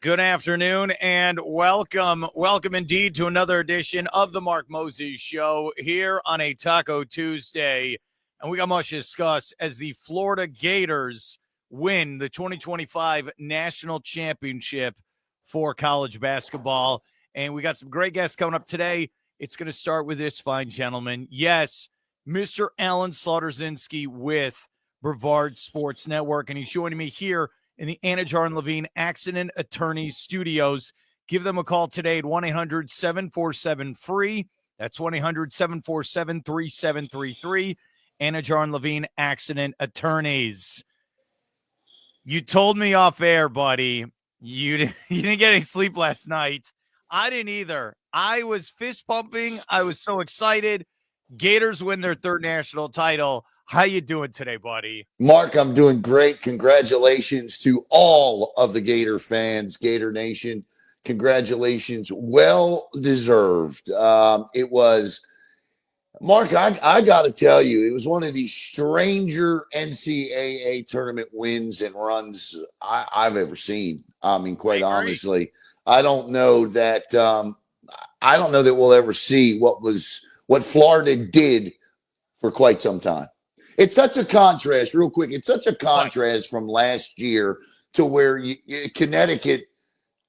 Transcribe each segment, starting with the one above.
Good afternoon and welcome. Welcome indeed to another edition of the Mark Moses Show here on a Taco Tuesday. And we got much to discuss as the Florida Gators win the 2025 National Championship for college basketball. And we got some great guests coming up today. It's going to start with this fine gentleman. Yes, Mr. Alan Zlotorzynski with Brevard Sports Network. And he's joining me here in the Anidjar and Lavine Accident Attorneys Studios. Give them a call today at 1-800-747-FREE. That's 1-800-747-3733. Anidjar and Lavine Accident Attorneys. You told me off air, buddy, you didn't get any sleep last night. I didn't either. I was fist pumping. I was so excited. Gators win their third national title. How you doing today, buddy? Mark, I'm doing great. Congratulations to all of the Gator fans, Gator Nation. Congratulations. Well deserved. It was, Mark, I got to tell you, it was one of the stranger NCAA tournament wins and runs I've ever seen. I mean, quite honestly, I don't know that we'll ever see what Florida did for quite some time. It's such a contrast, real quick. It's such a contrast from last year to where Connecticut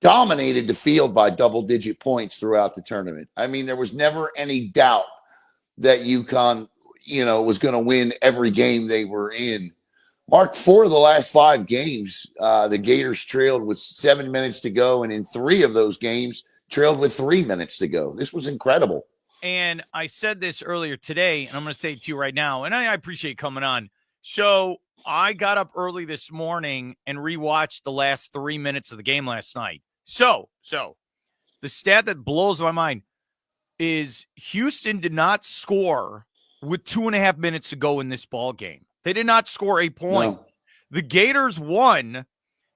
dominated the field by double-digit points throughout the tournament. I mean, there was never any doubt that UConn, was going to win every game they were in. Mark, 4 of the last 5 games, the Gators trailed with 7 minutes to go, and in 3 of those games, trailed with 3 minutes to go. This was incredible. And I said this earlier today, and I'm going to say it to you right now, and I appreciate coming on. So I got up early this morning and rewatched the last 3 minutes of the game last night. So the stat that blows my mind is Houston did not score with 2.5 minutes to go in this ball game. They did not score a point. No. The Gators won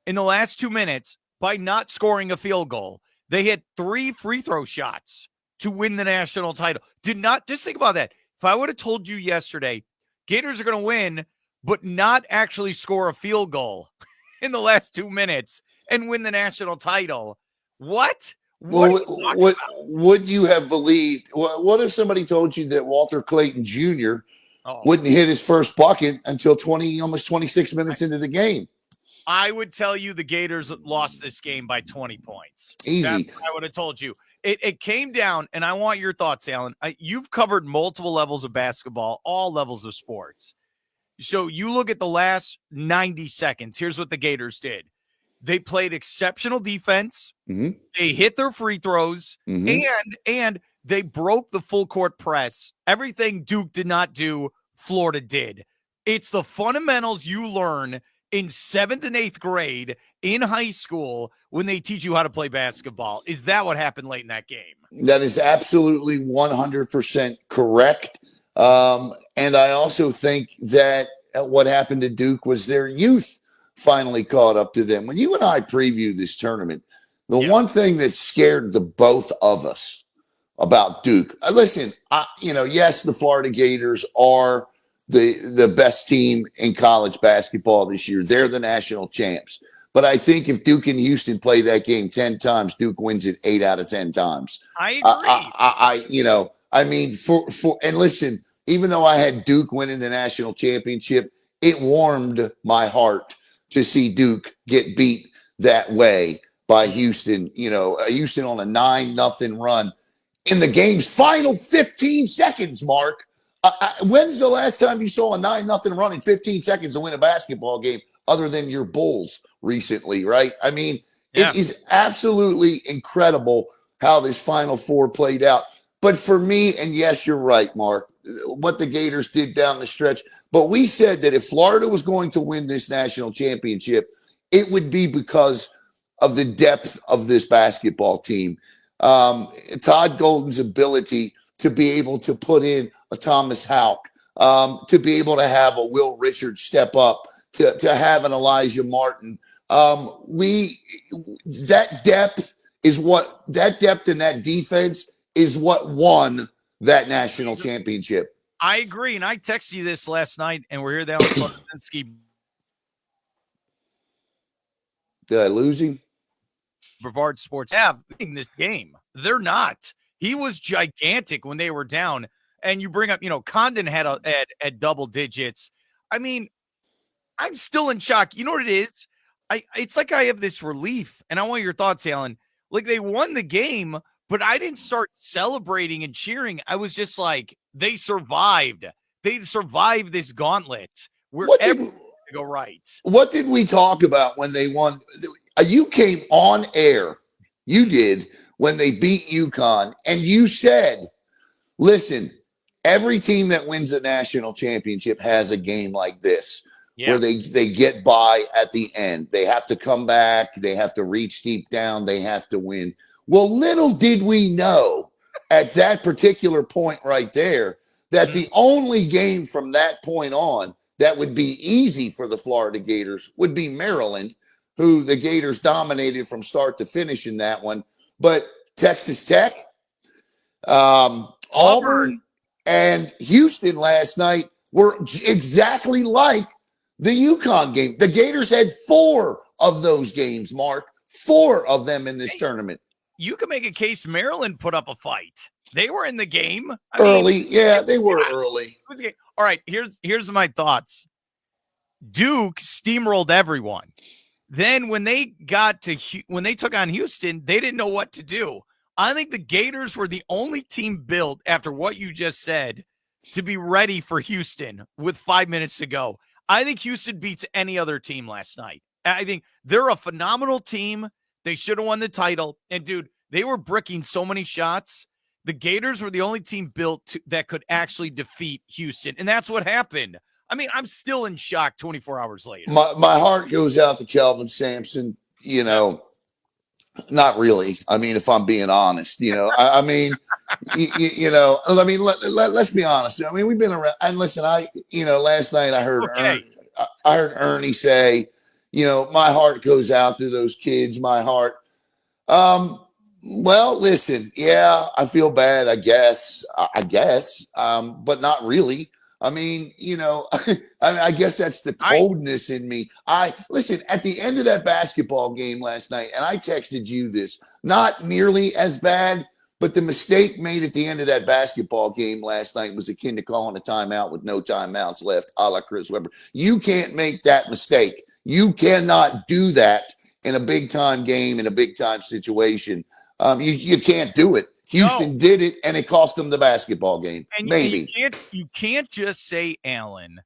in the last 2 minutes by not scoring a field goal. They hit 3 free throw shots to win the national title. Did not, just think about that. If I would have told you yesterday, Gators are going to win, but not actually score a field goal in the last 2 minutes and win the national title. What? What would you have believed? What if somebody told you that Walter Clayton Jr. Wouldn't hit his first bucket until almost 26 minutes into the game? I would tell you the Gators lost this game by 20 points. Easy. That's what I would have told you. It came down, and I want your thoughts, Alan. You've covered multiple levels of basketball, all levels of sports. So you look at the last 90 seconds. Here's what the Gators did. They played exceptional defense. Mm-hmm. They hit their free throws, and they broke the full court press. Everything Duke did not do, Florida did. It's the fundamentals you learn in 7th and 8th grade in high school when they teach you how to play basketball. Is that what happened late in that game? That is absolutely 100% correct. And I also think that what happened to Duke was their youth finally caught up to them. When you and I previewed this tournament, the one thing that scared the both of us about Duke, listen, yes, the Florida Gators are the best team in college basketball this year. They're the national champs. But I think if Duke and Houston play that game 10 times, Duke wins it 8 out of 10 times. I agree. And listen, even though I had Duke winning the national championship, it warmed my heart to see Duke get beat that way by Houston. Houston on a 9-0 run in the game's final 15 seconds, Mark. When's the last time you saw a 9-0 run in 15 seconds to win a basketball game other than your Bulls recently, right? I mean, It is absolutely incredible how this Final Four played out. But for me, and yes, you're right, Mark, what the Gators did down the stretch. But we said that if Florida was going to win this national championship, it would be because of the depth of this basketball team. Todd Golden's ability to be able to put in a Thomas Houck, to be able to have a Will Richards step up, to have an Elijah Martin. That depth and that defense is what won that national championship. I agree, and I texted you this last night, and we're here down with Zlotorzynski. Did I lose him? Brevard Sports have in this game. They're not. He was gigantic when they were down. And you bring up, Condon had at double digits. I mean, I'm still in shock. You know what it is? It's like I have this relief, and I want your thoughts, Alan. Like they won the game, but I didn't start celebrating and cheering. I was just like, they survived. They survived this gauntlet where everything go right. What did we talk about when they won? You came on air. You did when they beat UConn, and you said, listen, every team that wins a national championship has a game like this. Yeah. Where they get by at the end. They have to come back. They have to reach deep down. They have to win. Well, little did we know at that particular point right there that the only game from that point on that would be easy for the Florida Gators would be Maryland, who the Gators dominated from start to finish in that one. But Texas Tech, Auburn, and Houston last night were exactly like the UConn game. The Gators had 4 of those games, Mark. 4 of them in this tournament. You can make a case Maryland put up a fight. They were in the game. They were early. All right, here's my thoughts. Duke steamrolled everyone. Then when they took on Houston, they didn't know what to do. I think the Gators were the only team built after what you just said to be ready for Houston with 5 minutes to go. I think Houston beats any other team last night. I think they're a phenomenal team. They should have won the title. And, dude, they were bricking so many shots. The Gators were the only team built that could actually defeat Houston. And that's what happened. I mean, I'm still in shock 24 hours later. My heart goes out to Kelvin Sampson, not really. I mean, if I'm being honest, let's be honest. I mean, we've been around, and listen, last night I heard Ernie say, my heart goes out to those kids. My heart. Well, listen, yeah, I feel bad, I guess, but not really. I mean, I guess that's the coldness in me. Listen, at the end of that basketball game last night, and I texted you this, not nearly as bad, but the mistake made at the end of that basketball game last night was akin to calling a timeout with no timeouts left, a la Chris Webber. You can't make that mistake. You cannot do that in a big-time game, in a big-time situation. You can't do it. Houston did it, and it cost them the basketball game. And maybe. You can't just say, Allen,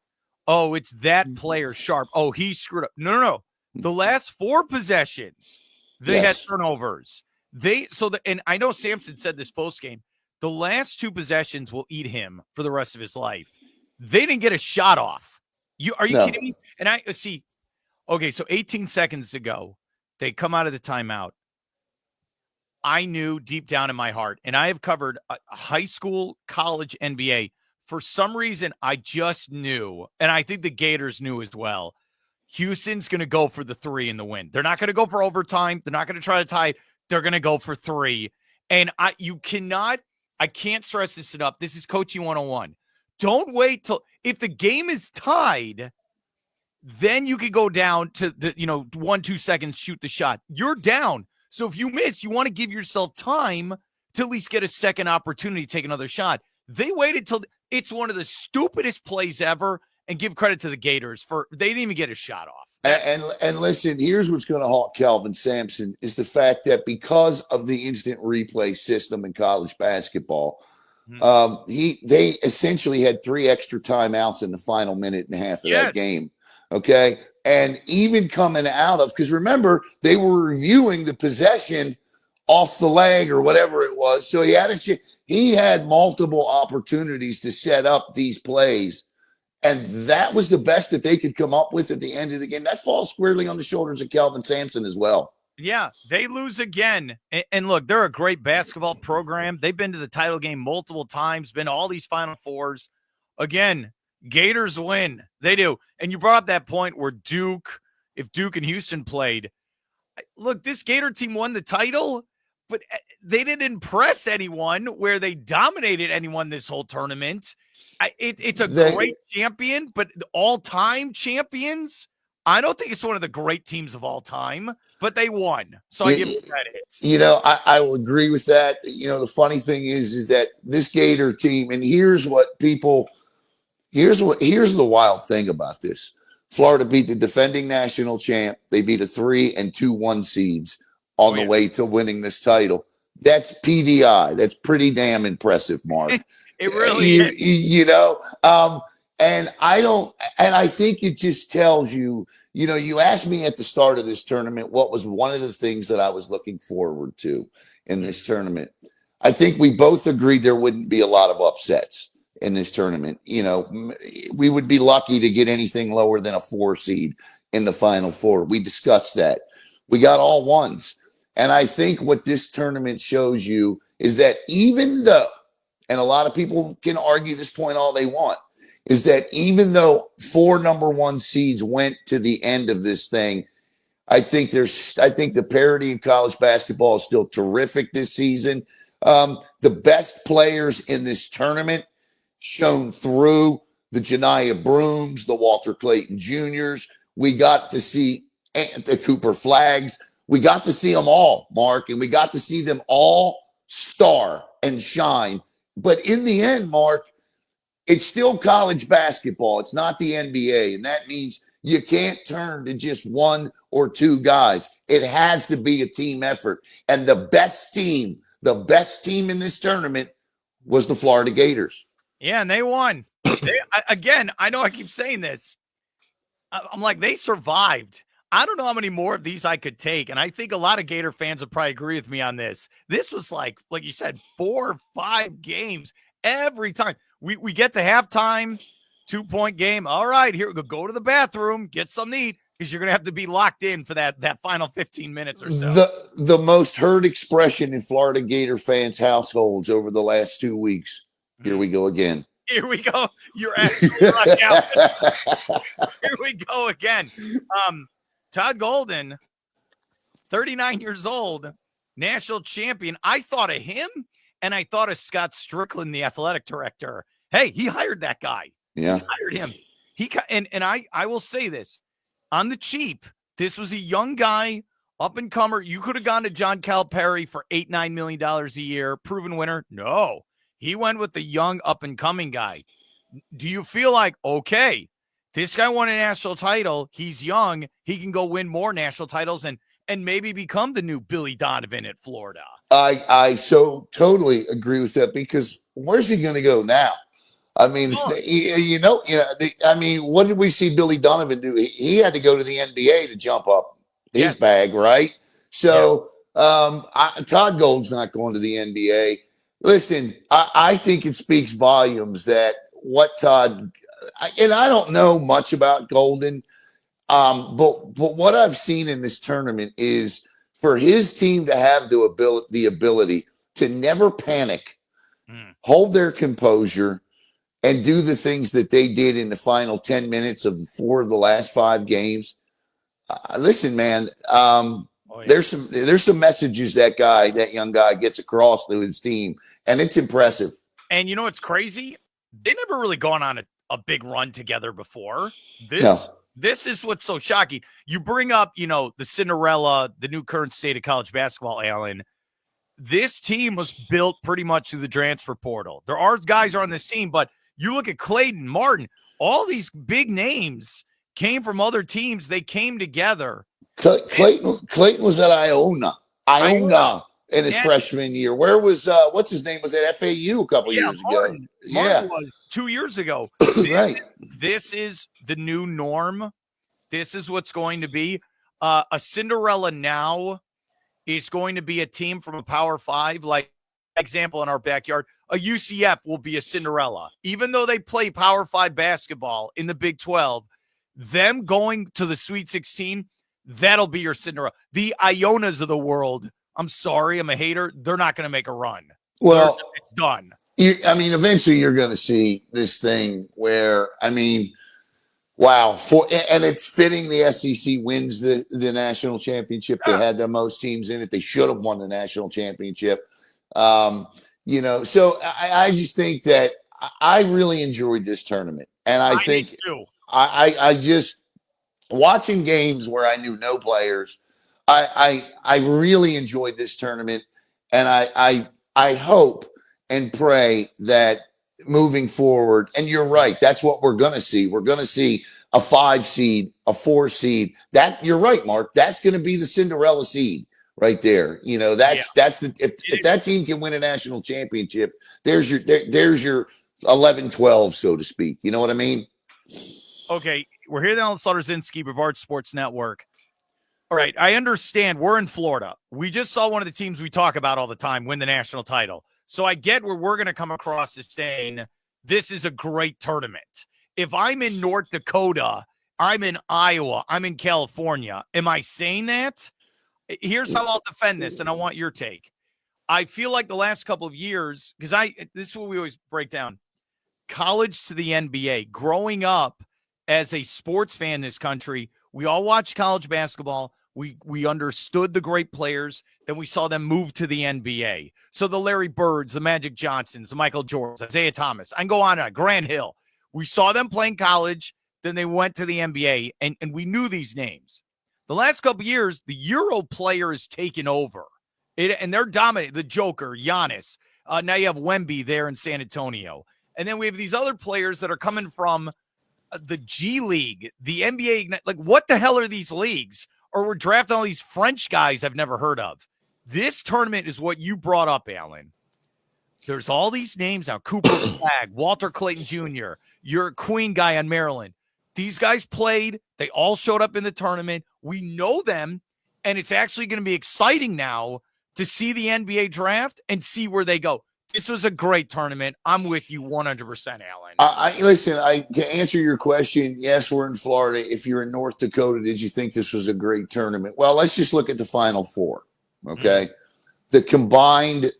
oh, it's that player Sharp. Oh, he screwed up. No. The last 4 possessions, they had turnovers. And I know Sampson said this post game. The last 2 possessions will eat him for the rest of his life. They didn't get a shot off. Are you kidding me? And I see. Okay, so 18 seconds ago, they come out of the timeout. I knew deep down in my heart, and I have covered high school, college, NBA. For some reason, I just knew, and I think the Gators knew as well, Houston's going to go for the 3 in the win. They're not going to go for overtime. They're not going to try to tie. They're going to go for 3. And I can't stress this enough. This is coaching 101. Don't wait till, if the game is tied, then you could go down to 1-2 seconds, shoot the shot. You're down. So if you miss, you want to give yourself time to at least get a second opportunity to take another shot. They waited till it's one of the stupidest plays ever, and give credit to the Gators for they didn't even get a shot off. And listen, here's what's going to haunt Kelvin Sampson is the fact that because of the instant replay system in college basketball, they essentially had 3 extra timeouts in the final minute and a half of that game. Okay. And even coming out of, because remember, they were reviewing the possession off the leg or whatever it was. So he had multiple opportunities to set up these plays. And that was the best that they could come up with at the end of the game. That falls squarely on the shoulders of Kelvin Sampson as well. Yeah, they lose again. And look, they're a great basketball program. They've been to the title game multiple times, been to all these Final Fours. Again, Gators win. They do. And you brought up that point where if Duke and Houston played, look, this Gator team won the title, but they didn't impress anyone where they dominated anyone this whole tournament. It's a great champion, but all-time champions, I don't think it's one of the great teams of all time, but they won. So I give them credit. I will agree with that. The funny thing is that this Gator team, and here's the wild thing about this. Florida beat the defending national champ. They beat a 3 and 2-1 seeds on the way to winning this title. That's PDI. That's pretty damn impressive, Mark. It really is. And I think it just tells you, you asked me at the start of this tournament what was one of the things that I was looking forward to in this tournament. I think we both agreed there wouldn't be a lot of upsets in this tournament. We would be lucky to get anything lower than a 4 seed in the Final Four. We discussed that. We got all ones. And I think what this tournament shows you is that even though, and a lot of people can argue this point all they want, is that even though 4 number 1 seeds went to the end of this thing, I think the parity in college basketball is still terrific this season. The best players in this tournament shown through: the Janiah Brooms, the Walter Clayton Juniors. We got to see the Cooper Flags. We got to see them all, Mark, and we got to see them all star and shine. But in the end, Mark, it's still college basketball. It's not the NBA. And that means you can't turn to just 1 or 2 guys. It has to be a team effort. And the best team in this tournament was the Florida Gators. Yeah, and they won. I know I keep saying this. I'm like, they survived. I don't know how many more of these I could take. And I think a lot of Gator fans would probably agree with me on this. This was like you said, 4 or 5 games every time. We get to halftime, 2-point game. All right, here we go to the bathroom, get something to eat, because you're going to have to be locked in for that final 15 minutes or so. The most heard expression in Florida Gator fans' households over the last 2 weeks. Here we go again. Here we go. You're absolutely right. Here we go again. Todd Golden, 39 years old, national champion. I thought of him, and I thought of Scott Strickland, the athletic director. Hey, he hired that guy. Yeah, he hired him. And I will say this on the cheap. This was a young guy, up and comer. You could have gone to John Calipari for $8-9 million a year, proven winner. No, he went with the young, up and coming guy. Do you feel like, okay, this guy won a national title, he's young, he can go win more national titles and maybe become the new Billy Donovan at Florida? I so totally agree with that, because where's he going to go now? I mean, what did we see Billy Donovan do? He had to go to the NBA to jump up his bag, right? So Todd Gold's not going to the NBA. Listen, I think it speaks volumes that what Todd, and I don't know much about Golden, but what I've seen in this tournament is for his team to have the ability to never panic, hold their composure, and do the things that they did in the final 10 minutes of 4 of the last 5 games. Listen, man, there's some messages that young guy gets across to his team, and it's impressive. And you know what's crazy? They never really gone on a big run together before. This is what's so shocking. You bring up, the Cinderella, the new current state of college basketball, Alan. This team was built pretty much through the transfer portal. There are guys on this team, but you look at Clayton, Martin, all these big names came from other teams. They came together. Clayton was at Iona in his freshman year. Where was what's his name? Was at FAU a couple years ago? Martin was 2 years ago. Right. This is the new norm. This is what's going to be. A Cinderella now is going to be a team from a Power 5, like example in our backyard. A UCF will be a Cinderella. Even though they play Power 5 basketball in the Big 12, them going to the Sweet 16, that'll be your Cinderella. The Ionas of the world, I'm sorry, I'm a hater. They're not going to make a run. Well, it's done. Eventually you're going to see this thing where, wow. And it's fitting the SEC wins the national championship. They had the most teams in it. They should have won the national championship. So I just think that I really enjoyed this tournament. And I think too. watching games where I knew no players, I really enjoyed this tournament, and I hope and pray that moving forward, and you're right, that's what we're going to see. We're going to see a 5 seed, a 4 seed. That you're right, Mark. That's going to be the Cinderella seed right there. You know, that's the if that team can win a national championship, there's your 11-12, so to speak. You know what I mean? Okay, we're here now on Zlotorzynski, Brevard Sports Network. All right, I understand we're in Florida. We just saw one of the teams we talk about all the time win the national title. So I get where we're going to come across as saying this is a great tournament. If I'm in North Dakota, I'm in Iowa, I'm in California, am I saying that? Here's how I'll defend this, and I want your take. I feel like the last couple of years, because this is what we always break down, college to the NBA. Growing up as a sports fan in this country, we all watched college basketball. We understood the great players. Then we saw them move to the NBA. So the Larry Birds, the Magic Johnsons, the Michael Jordans, Isaiah Thomas. I can go on, Grant Hill. We saw them playing college. Then they went to the NBA, and we knew these names. The last couple of years, the Euro player is taken over. And they're dominating. The Joker, Giannis. Now you have Wemby there in San Antonio. And then we have these other players that are coming from the G League, the NBA. Like, what the hell are these leagues? Or we're drafting all these French guys I've never heard of. This tournament is what you brought up, Alan. There's all these names now. Cooper Flagg, Walter Clayton Jr., your Queen guy on Maryland. These guys played. They all showed up in the tournament. We know them, and it's actually going to be exciting now to see the NBA draft and see where they go. This was a great tournament. I'm with you 100%, Alan. Listen, to answer your question, yes, we're in Florida. If you're in North Dakota, did you think this was a great tournament? Well, let's just look at the Final Four, okay? Mm-hmm. The combined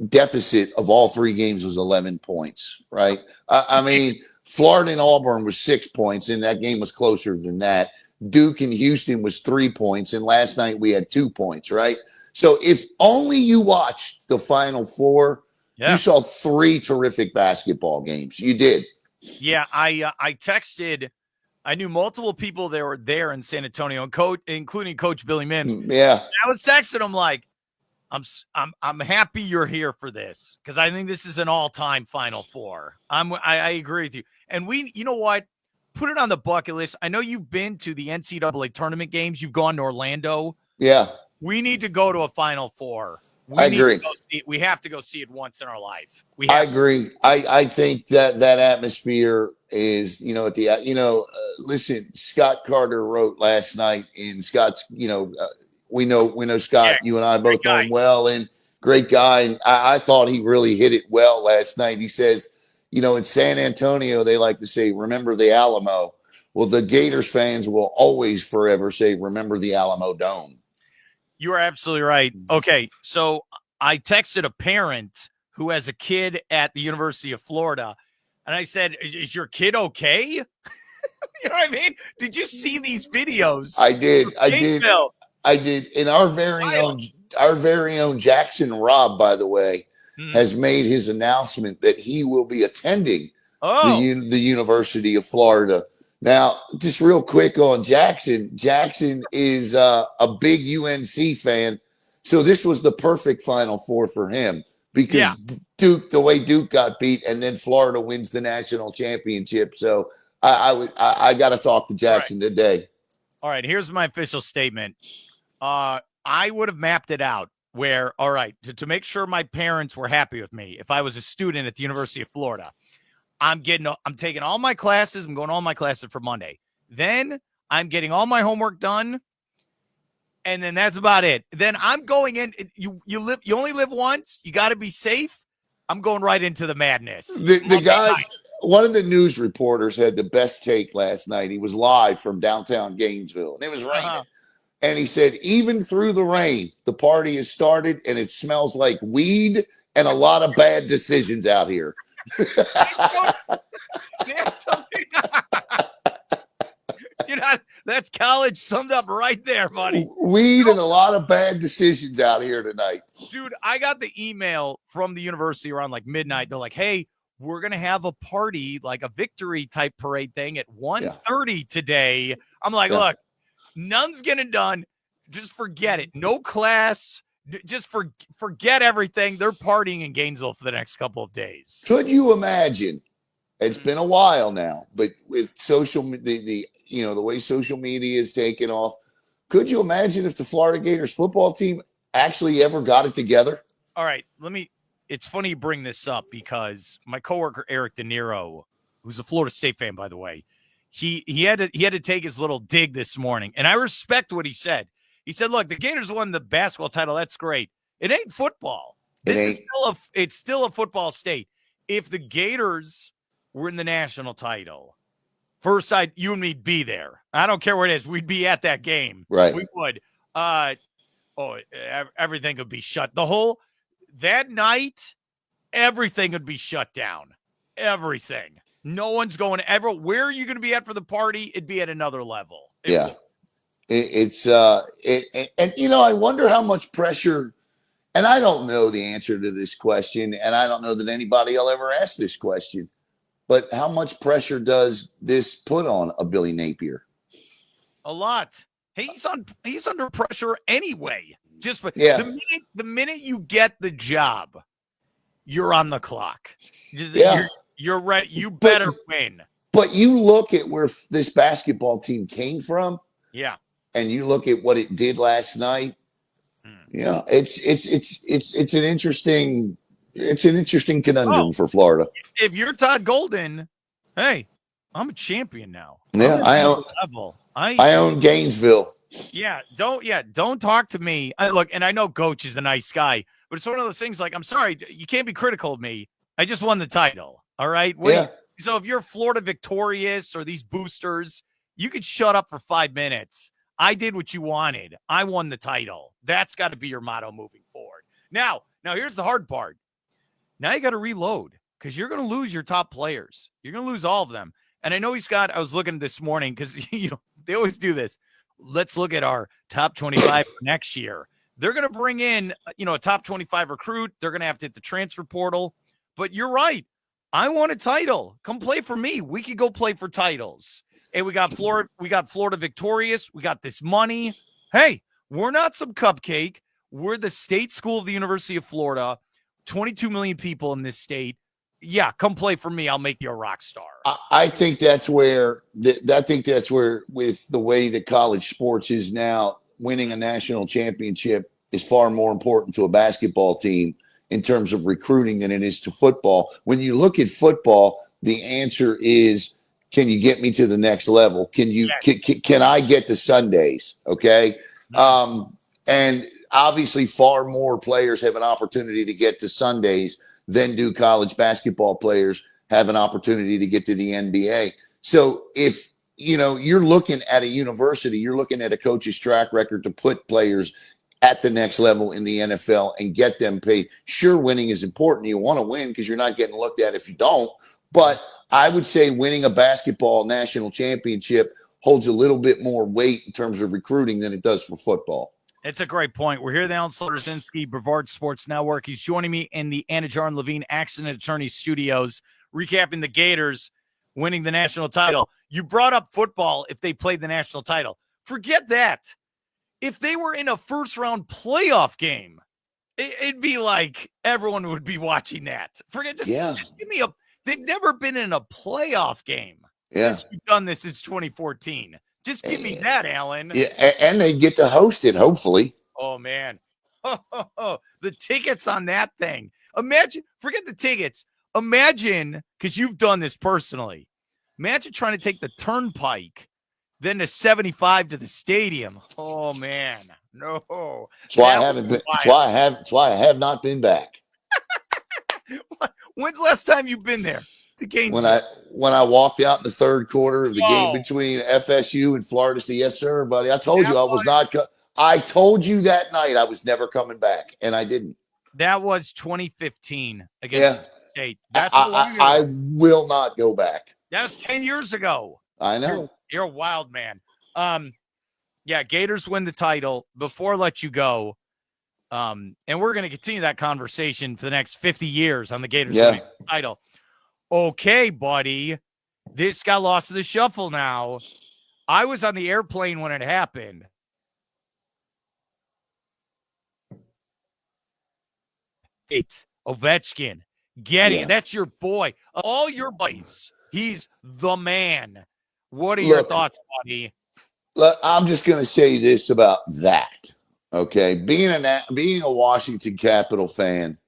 deficit of all 3 games was 11 points, right? I mean, Florida and Auburn was 6 points, and that game was closer than that. Duke and Houston was 3 points, and last night we had 2 points, right? So if only you watched the Final Four, you saw 3 terrific basketball games. You did. Yeah, I texted. I knew multiple people that were there in San Antonio, including Coach Billy Mims. Yeah, and I was texting him like, I'm happy you're here for this because I think this is an all-time Final Four. I agree with you. And you know what? Put it on the bucket list. I know you've been to the NCAA tournament games. You've gone to Orlando. Yeah. We need to go to a Final Four. I agree. We have to go see it once in our life. I agree. I think that atmosphere is, listen, Scott Carter wrote last night in Scott's, we know Scott, you and I both know him well, and great guy. And I thought he really hit it well last night. He says, in San Antonio, they like to say, remember the Alamo. Well, the Gators fans will always forever say, remember the Alamo Dome. You are absolutely right. Okay, so I texted a parent who has a kid at the University of Florida, and I said, is your kid okay? You know what I mean? Did you see these videos? I did. I did. And our very own Jackson Robb, by the way, has made his announcement that he will be attending the University of Florida. Now, just real quick on Jackson. Jackson is a big UNC fan, so this was the perfect Final Four for him because Duke, the way Duke got beat, and then Florida wins the national championship. So I got to talk to Jackson today. All right, here's my official statement. I would have mapped it out where, all right, to make sure my parents were happy with me, if I was a student at the University of Florida, I'm taking all my classes. I'm going to all my classes for Monday. Then I'm getting all my homework done. And then that's about it. Then I'm going in. You only live once. You got to be safe. I'm going right into the madness. The guy, one of the news reporters had the best take last night. He was live from downtown Gainesville, and it was raining. And he said, even through the rain, the party has started, and it smells like weed and a lot of bad decisions out here. That's college summed up right there, buddy. Weed and a lot of bad decisions out here tonight. Dude, I got the email from the university around like midnight. They're like, hey, we're going to have a party, like a victory type parade thing at 1:30 today. I'm like, look, None's getting done. Just forget it. No class. Just forget everything. They're partying in Gainesville for the next couple of days. Could you imagine? It's been a while now, but with the way social media is taking off, could you imagine if the Florida Gators football team actually ever got it together? All right, it's funny you bring this up because my coworker Eric De Niro, who's a Florida State fan, by the way, he had to take his little dig this morning, and I respect what he said. He said, "Look, the Gators won the basketball title. That's great. It ain't football. It's still a football state. If the Gators were in the national title, first, you and me'd be there. I don't care where it is. We'd be at that game. Right? We would. Everything would be shut. That night, everything would be shut down. Everything. No one's going ever. Where are you going to be at for the party? It'd be at another level. And I wonder how much pressure, and I don't know the answer to this question, and I don't know that anybody will ever ask this question, but how much pressure does this put on a Billy Napier? A lot. He's under pressure anyway. The minute you get the job, you're on the clock. You're right. You better win. But you look at where this basketball team came from. Yeah. And you look at what it did last night. Yeah, it's an interesting conundrum for Florida. If you're Todd Golden, hey, I'm a champion now. Yeah, I own Gainesville. Yeah, don't talk to me. And I know Coach is a nice guy, but it's one of those things like, I'm sorry, you can't be critical of me. I just won the title. All right. So if you're Florida victorious or these boosters, you could shut up for 5 minutes. I did what you wanted. I won the title. That's got to be your motto moving forward. Now here's the hard part. Now you got to reload because you're going to lose your top players. You're going to lose all of them. And I know I was looking this morning because, they always do this. Let's look at our top 25 for next year. They're going to bring in, a top 25 recruit. They're going to have to hit the transfer portal. But you're right. I want a title. Come play for me. We could go play for titles. And we got Florida victorious. We got this money. Hey, we're not some cupcake. We're the state school of the University of Florida. 22 million people in this state. Yeah, come play for me. I'll make you a rock star. I think that's where with the way that college sports is now, winning a national championship is far more important to a basketball team in terms of recruiting than it is to football. When you look at football, the answer is, can you get me to the next level? Can I get to Sundays? Okay. And obviously far more players have an opportunity to get to Sundays than do college basketball players have an opportunity to get to the NBA. So if, you're looking at a university, you're looking at a coach's track record to put players at the next level in the NFL and get them paid. Sure, winning is important. You want to win because you're not getting looked at if you don't. But I would say winning a basketball national championship holds a little bit more weight in terms of recruiting than it does for football. It's a great point. We're here at the Zlotorzynski, Brevard Sports Network. He's joining me in the Anidjar and Lavine Accident Attorney Studios, recapping the Gators winning the national title. You brought up football if they played the national title. Forget that. If they were in a first-round playoff game, it'd be like everyone would be watching that. Just give me they've never been in a playoff game since we've done this since 2014. Just give me that, Alan. Yeah, and they get to host it, hopefully. Oh, man. The tickets on that thing. Forget the tickets. Imagine, because you've done this personally, imagine trying to take the turnpike, then the 75 to the stadium. Oh, man. No. That's why I haven't been. That's why I have not been back. When's the last time you've been there? When I walked out in the third quarter of the game between FSU and Florida State, yes, sir, buddy. I told you I was not. I told you that night I was never coming back, and I didn't. That was 2015 against State. That's I will not go back. That was 10 years ago. I know. You're a wild man. Gators win the title. Before I let you go, and we're going to continue that conversation for the next 50 years on the Gators winning the title. Okay, buddy. This got lost to the shuffle now. I was on the airplane when it happened. It's Ovechkin. Getty, that's your boy. All your boys, he's the man. What are your thoughts, buddy? Look, I'm just going to say this about that. Okay, being a Washington Capital fan.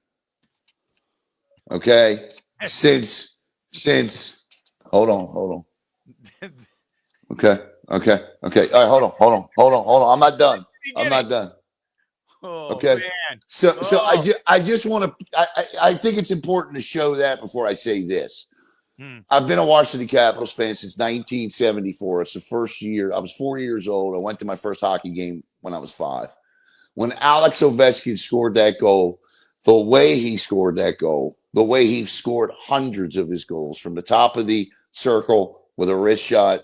Okay, since hold on. Okay. All right, hold on. I'm not done. Oh, okay. Man. So I just want to. I think it's important to show that before I say this. I've been a Washington Capitals fan since 1974. It's the first year. I was 4 years old. I went to my first hockey game when I was 5. When Alex Ovechkin scored that goal, the way he scored that goal, the way he scored hundreds of his goals from the top of the circle with a wrist shot,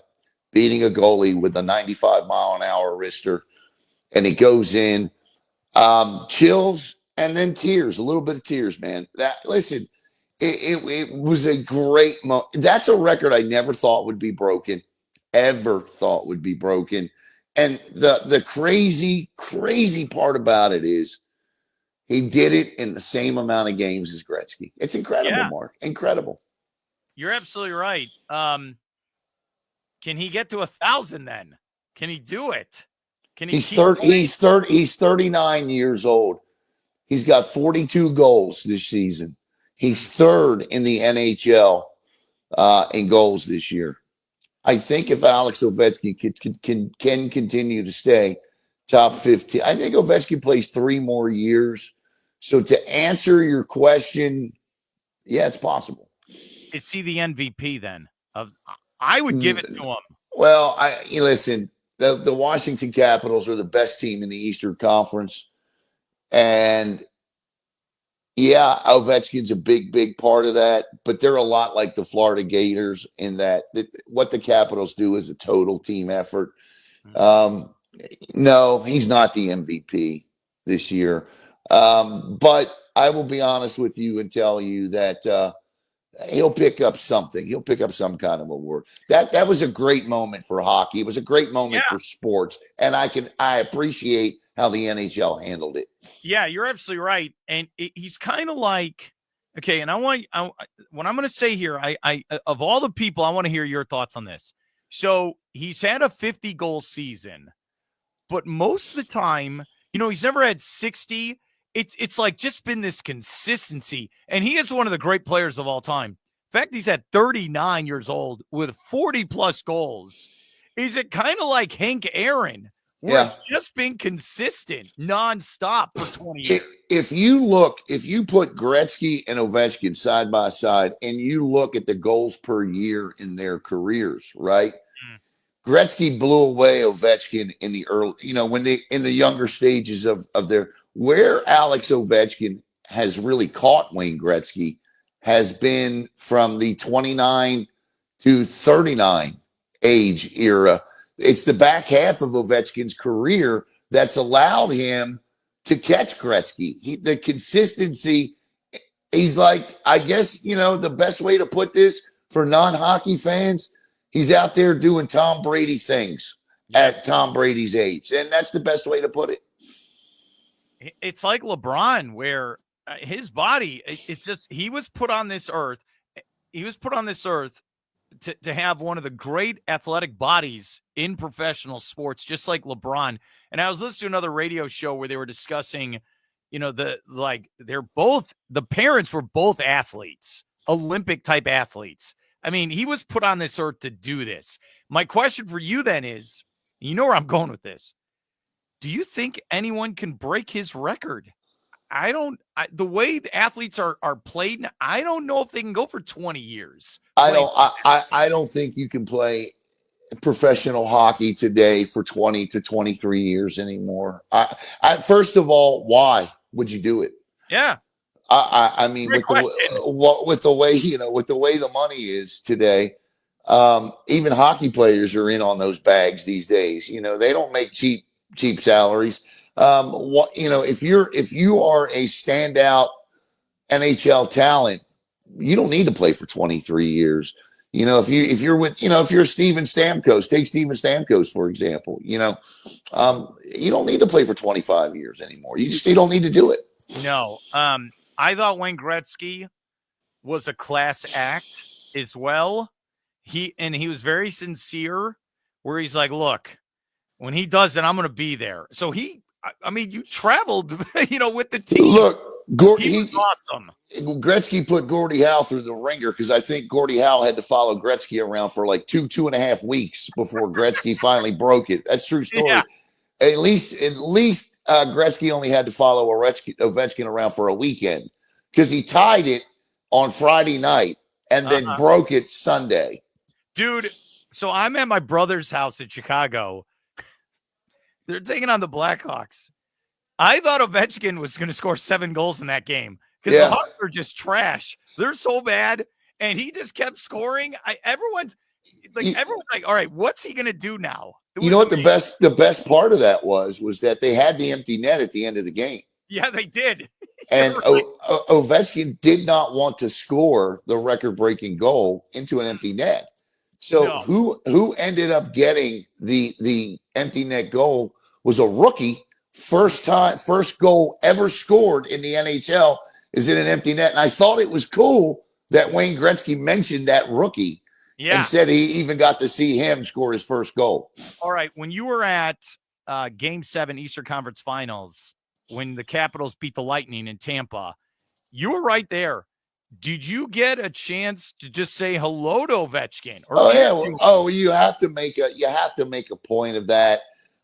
beating a goalie with a 95-mile-an-hour wrister, and it goes in. Chills and then tears, a little bit of tears, man. Listen, it was a great moment. That's a record I never thought would be broken, ever thought would be broken. And the crazy part about it is he did it in the same amount of games as Gretzky. It's incredible, Mark. Incredible. You're absolutely right. Can he get to 1,000 then? Can he do it? Can he? He's 39 years old. He's got 42 goals this season. He's third in the NHL in goals this year. I think if Alex Ovechkin can continue to stay top 15, I think Ovechkin plays 3 more years. So to answer your question, yeah, it's possible. Is he the MVP then? I would give it to him. Well, listen. The Washington Capitals are the best team in the Eastern Conference. And yeah, Ovechkin's a big part of that, but they're a lot like the Florida Gators in that what the Capitals do is a total team effort. No, he's not the MVP this year. But I will be honest with you and tell you that he'll pick up something. He'll pick up some kind of award. That was a great moment for hockey. It was a great moment for sports, and I appreciate how the NHL handled it. Yeah, you're absolutely right. And he's kind of like, okay. And what I'm going to say here, I of all the people, I want to hear your thoughts on this. So he's had a 50 goal season, but most of the time, he's never had 60. It's like just been this consistency, and he is one of the great players of all time. In fact, he's at 39 years old with 40 plus goals. Is it kind of like Hank Aaron, where it's just been consistent nonstop for 20 years? If you put Gretzky and Ovechkin side by side, and you look at the goals per year in their careers, right? Gretzky blew away Ovechkin in the early, in the younger stages of their. Where Alex Ovechkin has really caught Wayne Gretzky has been from the 29 to 39 age era. It's the back half of Ovechkin's career that's allowed him to catch Gretzky. The consistency, he's like, I guess, the best way to put this for non-hockey fans, he's out there doing Tom Brady things at Tom Brady's age. And that's the best way to put it. It's like LeBron, where his body, it's just, he was put on this earth. He was put on this earth to have one of the great athletic bodies in professional sports, just like LeBron. And I was listening to another radio show where they were discussing, the parents were both athletes, Olympic type athletes. I mean, he was put on this earth to do this. My question for you then is, you know where I'm going with this. Do you think anyone can break his record? The way the athletes are played, I don't know if they can go for 20 years. I don't think you can play professional hockey today for 20 to 23 years anymore. First of all, why would you do it? Yeah. I mean, with the way the money is today, even hockey players are in on those bags these days. They don't make cheap salaries. If you are a standout NHL talent, you don't need to play for 23 years. If you're with, if you're Steven Stamkos, take Steven Stamkos for example. You don't need to play for 25 years anymore. You don't need to do it. No. I thought Wayne Gretzky was a class act as well. He was very sincere, where he's like, look, when he does it, I'm going to be there. So you traveled, with the team. Look, he was awesome. Gretzky put Gordie Howe through the ringer because I think Gordie Howe had to follow Gretzky around for like 2.5 weeks before Gretzky finally broke it. That's a true story. Yeah. At least Gretzky only had to follow Ovechkin around for a weekend because he tied it on Friday night and then broke it Sunday. Dude, so I'm at my brother's house in Chicago. They're taking on the Blackhawks. I thought Ovechkin was going to score 7 goals in that game because the Hawks are just trash. They're so bad, and he just kept scoring. Everyone's like, all right, what's he going to do now? You know what the best part of that was that they had the empty net at the end of the game. Yeah, they did. And Ovechkin did not want to score the record-breaking goal into an empty net. So who ended up getting the empty net goal was a rookie. First goal ever scored in the NHL is in an empty net. And I thought it was cool that Wayne Gretzky mentioned that rookie and said he even got to see him score his first goal. All right. When you were at Game 7 Eastern Conference Finals, when the Capitals beat the Lightning in Tampa, you were right there. Did you get a chance to just say hello to Ovechkin? You have to make a point of that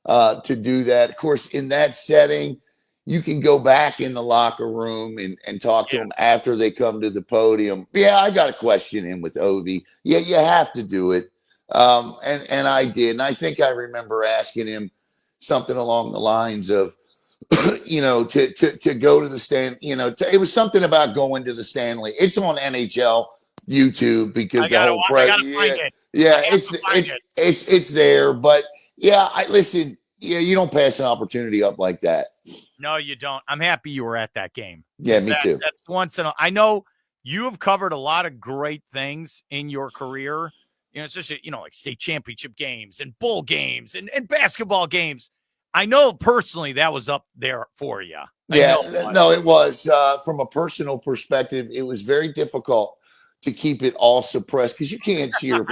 to do that. Of course, in that setting, you can go back in the locker room and talk to him after they come to the podium. Yeah, I got to question him with Ovi. Yeah, you have to do it. And I did. And I think I remember asking him something along the lines of, to go to the stand, it was something about going to the Stanley. It's on NHL YouTube because it's there. But you don't pass an opportunity up like that. No, you don't. I'm happy you were at that game. Yeah, me too. That's once in a. I know you have covered a lot of great things in your career. Especially like state championship games and bowl games and basketball games. I know personally that was up there for you. It was. From a personal perspective, it was very difficult to keep it all suppressed because you can't cheer.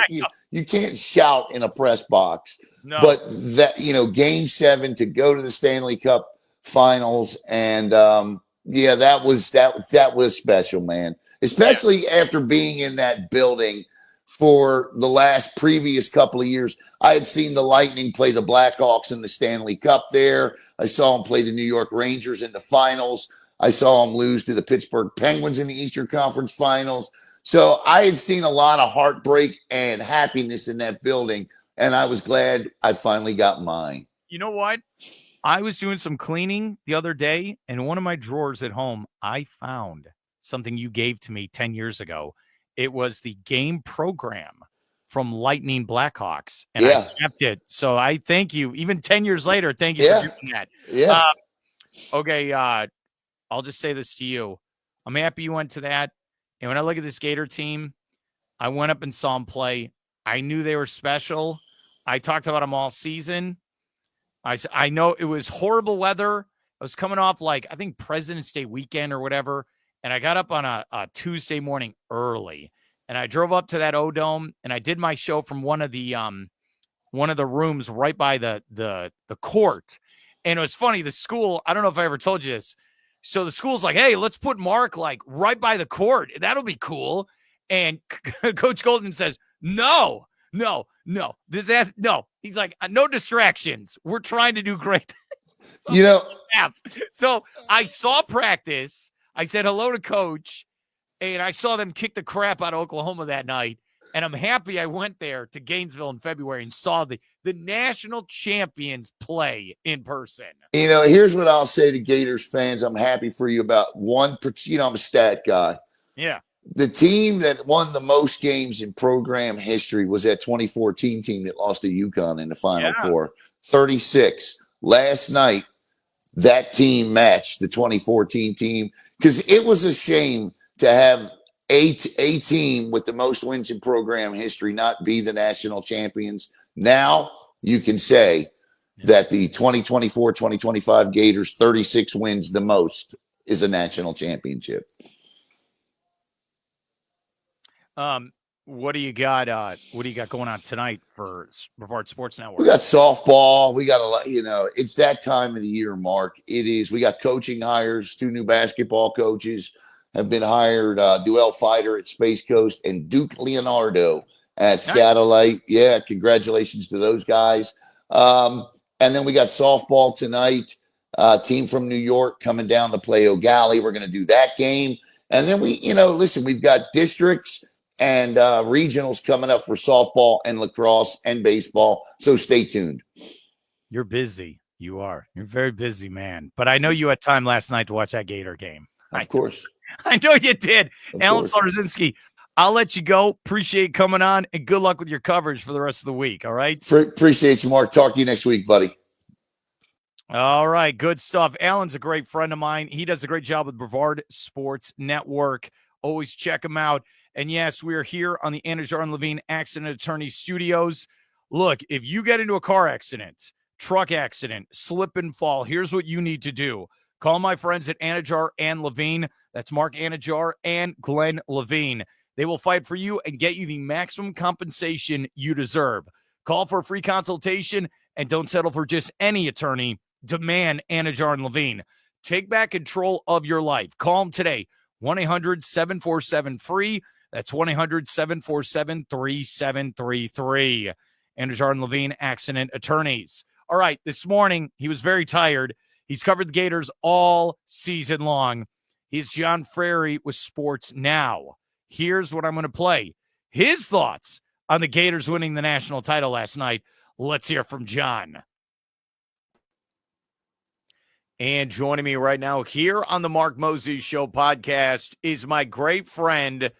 You can't shout in a press box. No. But that, Game 7 to go to the Stanley Cup Finals, and that was special, man. Especially after being in that building for the previous couple of years. I had seen the Lightning play the Blackhawks in the Stanley Cup there. I saw them play the New York Rangers in the finals. I saw them lose to the Pittsburgh Penguins in the Eastern Conference Finals. So I had seen a lot of heartbreak and happiness in that building, and I was glad I finally got mine. You know what? I was doing some cleaning the other day, and in one of my drawers at home, I found something you gave to me 10 years ago. It was the game program from Lightning Blackhawks, and I kept it. So I thank you. Even 10 years later, thank you for doing that. Yeah. Okay, I'll just say this to you. I'm happy you went to that. And when I look at this Gator team, I went up and saw them play. I knew they were special. I talked about them all season. I know it was horrible weather. I was coming off I think President's Day weekend or whatever. And I got up on a Tuesday morning early, and I drove up to that O-Dome, and I did my show from one of the rooms right by the court. And it was funny. The school, I don't know if I ever told you this. So the school's like, hey, let's put Mark right by the court. That'll be cool. And Coach Golden says, no. He's like, no distractions. We're trying to do great. So I saw practice. I said hello to Coach, and I saw them kick the crap out of Oklahoma that night. And I'm happy I went there to Gainesville in February and saw the national champions play in person. Here's what I'll say to Gators fans. I'm happy for you about one. I'm a stat guy. Yeah. The team that won the most games in program history was that 2014 team that lost to UConn in the Final Four, 36. Last night, that team matched the 2014 team. Because it was a shame to have a team with the most wins in program history not be the national champions. Now you can say that the 2024-2025 Gators, 36 wins, the most, is a national championship. What do you got? What do you got going on tonight for Brevard Sports Network? We got softball. We got a lot, it's that time of the year, Mark. It is. We got coaching hires. 2 new basketball coaches have been hired. Duell Fighter at Space Coast and Duke Leonardo at Satellite. Yeah, congratulations to those guys. And then we got softball tonight. Team from New York coming down to play O'Galley. We're going to do that game. And then we've got districts and regionals coming up for softball and lacrosse and baseball. So stay tuned. You're busy. You are. You're very busy, man. But I know you had time last night to watch that Gator game. Of course. I know you did. Alan Zlotorzynski, I'll let you go. Appreciate coming on, and good luck with your coverage for the rest of the week, all right? Appreciate you, Mark. Talk to you next week, buddy. All right, good stuff. Alan's a great friend of mine. He does a great job with Brevard Sports Network. Always check him out. And yes, we are here on the Anidjar and Lavine Accident Attorney Studios. Look, if you get into a car accident, truck accident, slip and fall, here's what you need to do. Call my friends at Anidjar and Lavine. That's Mark Anidjar and Glenn Lavine. They will fight for you and get you the maximum compensation you deserve. Call for a free consultation and don't settle for just any attorney. Demand Anidjar and Lavine. Take back control of your life. Call them today. 1-800-747-FREE. That's 1-800-747-3733. Anidjar and Lavine Accident Attorneys. All right, this morning, he was very tired. He's covered the Gators all season long. He's John Frary with Sports Now. Here's what I'm going to play. His thoughts on the Gators winning the national title last night. Let's hear from John. And joining me right now here on the Mark Moses Show podcast is my great friend,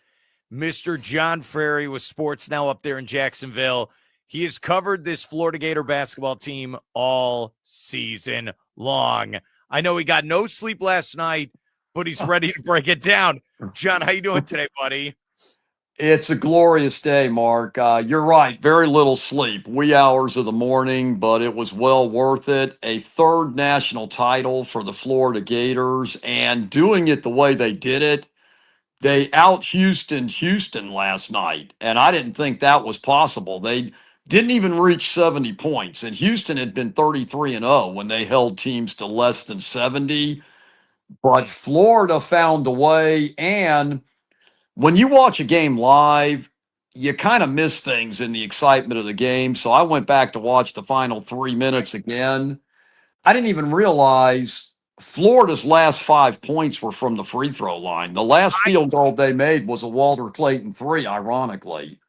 Mr. John Frary with Sports Now up there in Jacksonville. He has covered this Florida Gator basketball team all season long. I know he got no sleep last night, but he's ready to break it down. John, how you doing today, buddy? It's a glorious day, Mark. You're right. Very little sleep, wee hours of the morning, but it was well worth it. A 3rd national title for the Florida Gators, and doing it the way they did it. They out-Houston last night, and I didn't think that was possible. They didn't even reach 70 points, and Houston had been 33-0 when they held teams to less than 70. But Florida found a way, and when you watch a game live, you kind of miss things in the excitement of the game. So I went back to watch the final 3 minutes again. I didn't even realize Florida's last 5 points were from the free throw line. The last field goal they made was a Walter Clayton 3, ironically.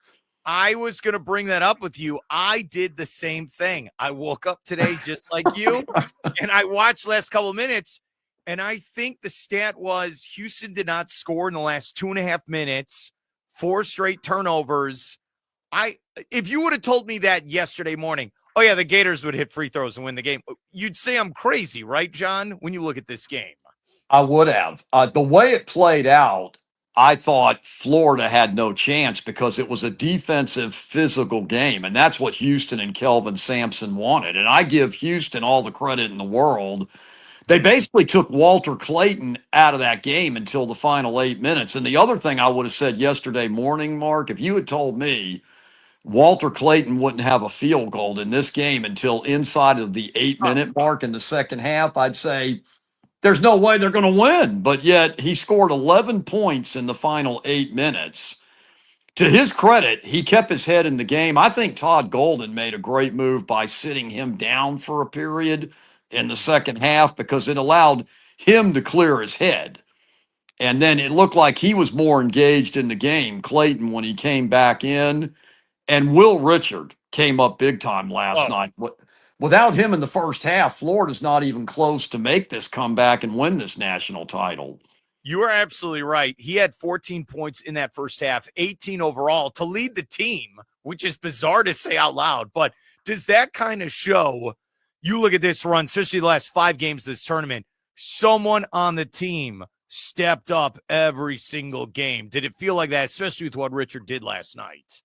I was going to bring that up with you. I did the same thing. I woke up today just like you, and I watched the last couple of minutes, and I think the stat was Houston did not score in the last 2.5 minutes, 4 straight turnovers. If you would have told me that yesterday morning, oh, yeah, the Gators would hit free throws and win the game, you'd say I'm crazy, right, John, when you look at this game? I would have. The way it played out, I thought Florida had no chance because it was a defensive, physical game, and that's what Houston and Kelvin Sampson wanted. And I give Houston all the credit in the world. They basically took Walter Clayton out of that game until the final 8 minutes. And the other thing I would have said yesterday morning, Mark, if you had told me Walter Clayton wouldn't have a field goal in this game until inside of the 8-minute mark in the second half, I'd say there's no way they're going to win. But yet he scored 11 points in the final 8 minutes. To his credit, he kept his head in the game. I think Todd Golden made a great move by sitting him down for a period in the second half because it allowed him to clear his head. And then it looked like he was more engaged in the game, Clayton, when he came back in. And Will Richard came up big time last night. Without him in the first half, Florida's not even close to make this comeback and win this national title. You are absolutely right. He had 14 points in that first half, 18 overall to lead the team, which is bizarre to say out loud. But does that kind of show, you look at this run, especially the last 5 games of this tournament, someone on the team stepped up every single game. Did it feel like that, especially with what Richard did last night?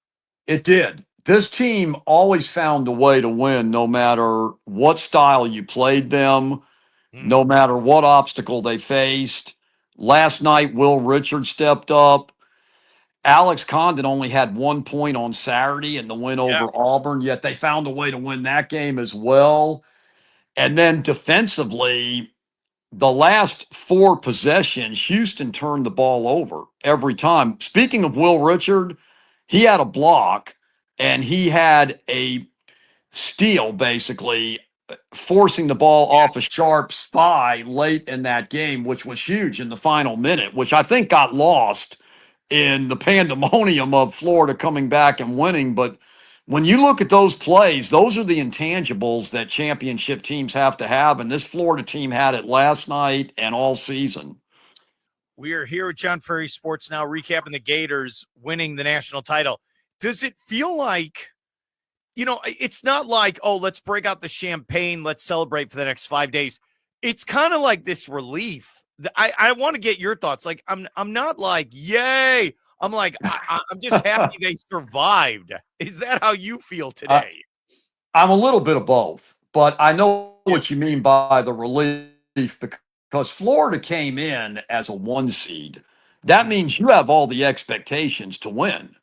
It did. This team always found a way to win no matter what style you played them, no matter what obstacle they faced. Last night, Will Richard stepped up. Alex Condon only had 1 point on Saturday in the win over Auburn, yet they found a way to win that game as well. And then defensively, the last 4 possessions, Houston turned the ball over every time. Speaking of Will Richard, he had a block and he had a steal, basically forcing the ball off a Sharp's thigh late in that game, which was huge in the final minute, which I think got lost in the pandemonium of Florida coming back and winning. But when you look at those plays, those are the intangibles that championship teams have to have. And this Florida team had it last night and all season. We are here with John Frary Sports Now, recapping the Gators winning the national title. Does it feel like, it's not like, oh, let's break out the champagne, let's celebrate for the next 5 days. It's kind of like this relief. I want to get your thoughts. Like, I'm not like, yay. I'm like, I'm just happy they survived. Is that how you feel today? I'm a little bit of both, but I know what you mean by the relief, because Florida came in as a 1 seed. That means you have all the expectations to win.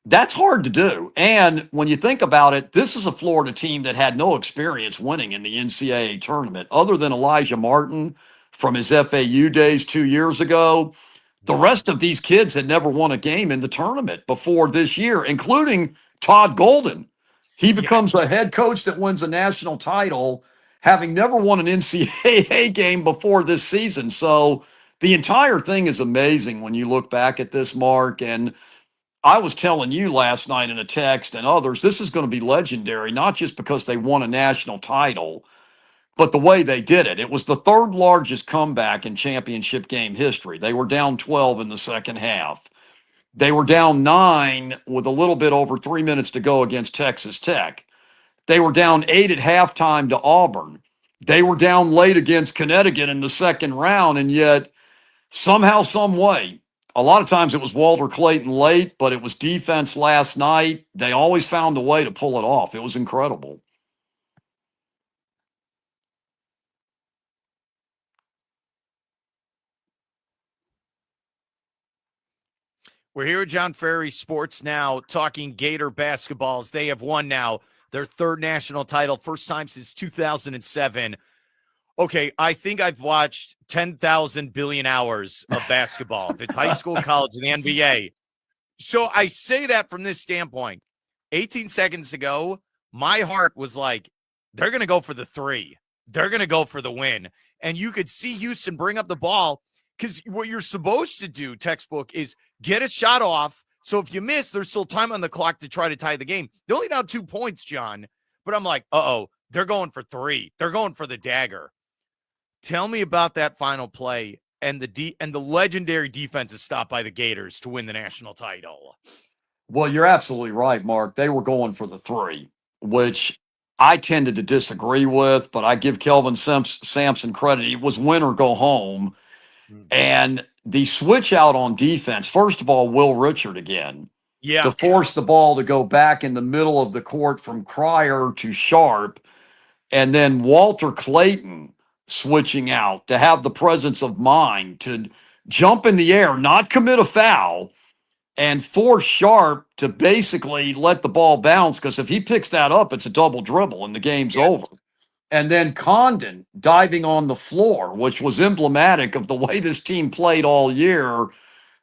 That's hard to do. And when you think about it, this is a Florida team that had no experience winning in the NCAA tournament other than Elijah Martin from his FAU days 2 years ago. The rest of these kids had never won a game in the tournament before this year, including Todd Golden. He becomes a head coach that wins a national title, having never won an NCAA game before this season. So the entire thing is amazing when you look back at this, Mark. And I was telling you last night in a text and others, this is going to be legendary, not just because they won a national title, but the way they did it. It was the 3rd largest comeback in championship game history. They were down 12 in the second half. They were down 9 with a little bit over 3 minutes to go against Texas Tech. They were down 8 at halftime to Auburn. They were down late against Connecticut in the second round, and yet somehow, some way, a lot of times it was Walter Clayton late, but it was defense last night. They always found a way to pull it off. It was incredible. We're here with John Frary Sports Now, talking Gator basketballs. They have won now their 3rd national title, first time since 2007. Okay, I think I've watched 10,000 billion hours of basketball. If it's high school, college, and the NBA. So I say that from this standpoint. 18 seconds ago, my heart was like, they're going to go for the 3. They're going to go for the win. And you could see Houston bring up the ball, because what you're supposed to do, textbook, is get a shot off. So if you miss, there's still time on the clock to try to tie the game. They're only down 2 points, John. But I'm like, they're going for 3. They're going for the dagger. Tell me about that final play and the legendary defensive stop by the Gators to win the national title. Well, you're absolutely right, Mark. They were going for the 3, which I tended to disagree with, but I give Kelvin Sampson credit. It was win or go home. And the switch out on defense, first of all, Will Richard again, to force the ball to go back in the middle of the court from Cryer to Sharp, and then Walter Clayton switching out to have the presence of mind to jump in the air, not commit a foul, and force Sharp to basically let the ball bounce, because if he picks that up, it's a double dribble and the game's over. And then Condon diving on the floor, which was emblematic of the way this team played all year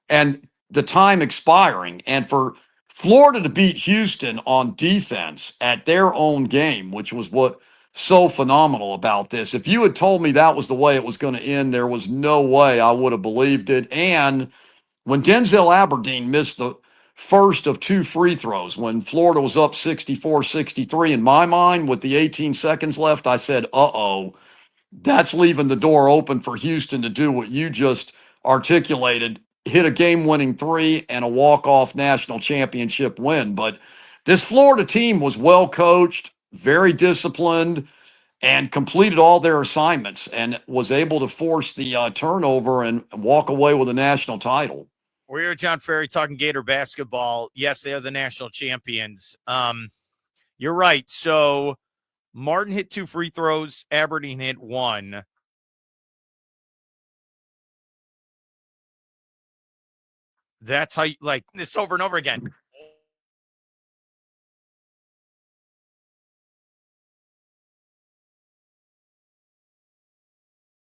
and the time expiring. And for Florida to beat Houston on defense at their own game, which was what so phenomenal about this. If you had told me that was the way it was going to end, there was no way I would have believed it. And when Denzel Aberdeen missed the first of 2 free throws, when Florida was up 64-63, in my mind, with the 18 seconds left, I said, that's leaving the door open for Houston to do what you just articulated, hit a game-winning 3 and a walk-off national championship win. But this Florida team was well coached, very disciplined, and completed all their assignments and was able to force the turnover and walk away with a national title. We're here, John Frary, talking Gator basketball. Yes, they are the national champions. You're right. So Martin hit 2 free throws. Aberdeen hit 1. That's how you like this over and over again.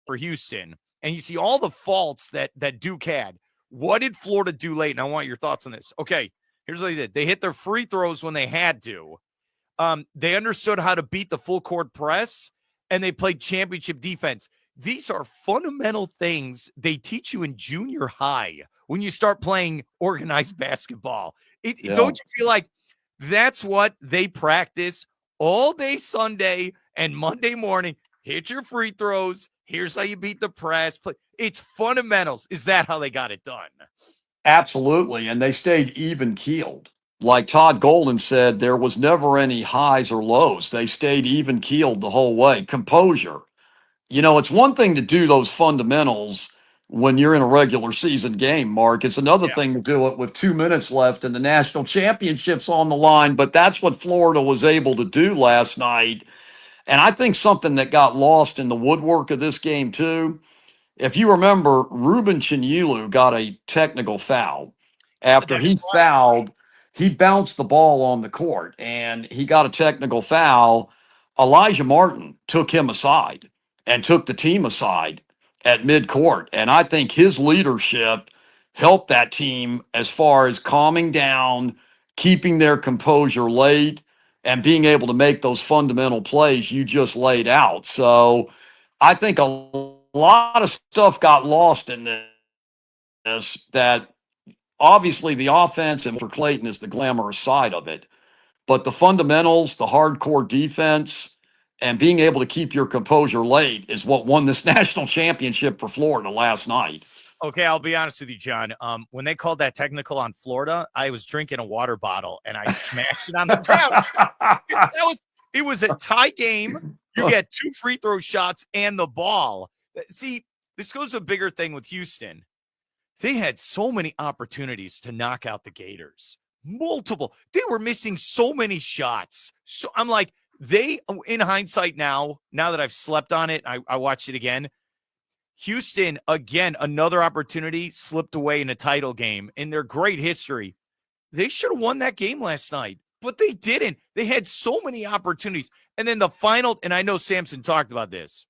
For Houston, and you see all the faults that Duke had. What did Florida do late? And I want your thoughts on this. Okay, here's what they did. They hit their free throws when they had to. They understood how to beat the full court press, and they played championship defense. These are fundamental things they teach you in junior high when you start playing organized basketball. Don't you feel like that's what they practice all day Sunday and Monday morning? Hit your free throws. Here's how you beat the press. It's fundamentals. Is that how they got it done? Absolutely. And they stayed even keeled. Like Todd Golden said, there was never any highs or lows. They stayed even keeled the whole way. Composure. It's one thing to do those fundamentals when you're in a regular season game, Mark. It's another thing to do it with 2 minutes left and the national championship's on the line. But that's what Florida was able to do last night. And I think something that got lost in the woodwork of this game, too, if you remember, Ruben Chinyulu got a technical foul. After he fouled, he bounced the ball on the court, and he got a technical foul. Elijah Martin took him aside and took the team aside at midcourt. And I think his leadership helped that team as far as calming down, keeping their composure late, and being able to make those fundamental plays you just laid out. So I think a lot of stuff got lost in this that obviously the offense and for Clayton is the glamorous side of it. But the fundamentals, the hardcore defense, and being able to keep your composure late is what won this national championship for Florida last night. Okay, I'll be honest with you, John. When they called that technical on Florida, I was drinking a water bottle and I smashed it on the ground. It was a tie game. You get 2 free throw shots and the ball. See, this goes to a bigger thing with Houston. They had so many opportunities to knock out the Gators. Multiple. They were missing so many shots. So I'm like, in hindsight now that I've slept on it, I watched it again. Houston, again, another opportunity slipped away in a title game in their great history. They should have won that game last night, but they didn't. They had so many opportunities. And then the final, and I know Sampson talked about this,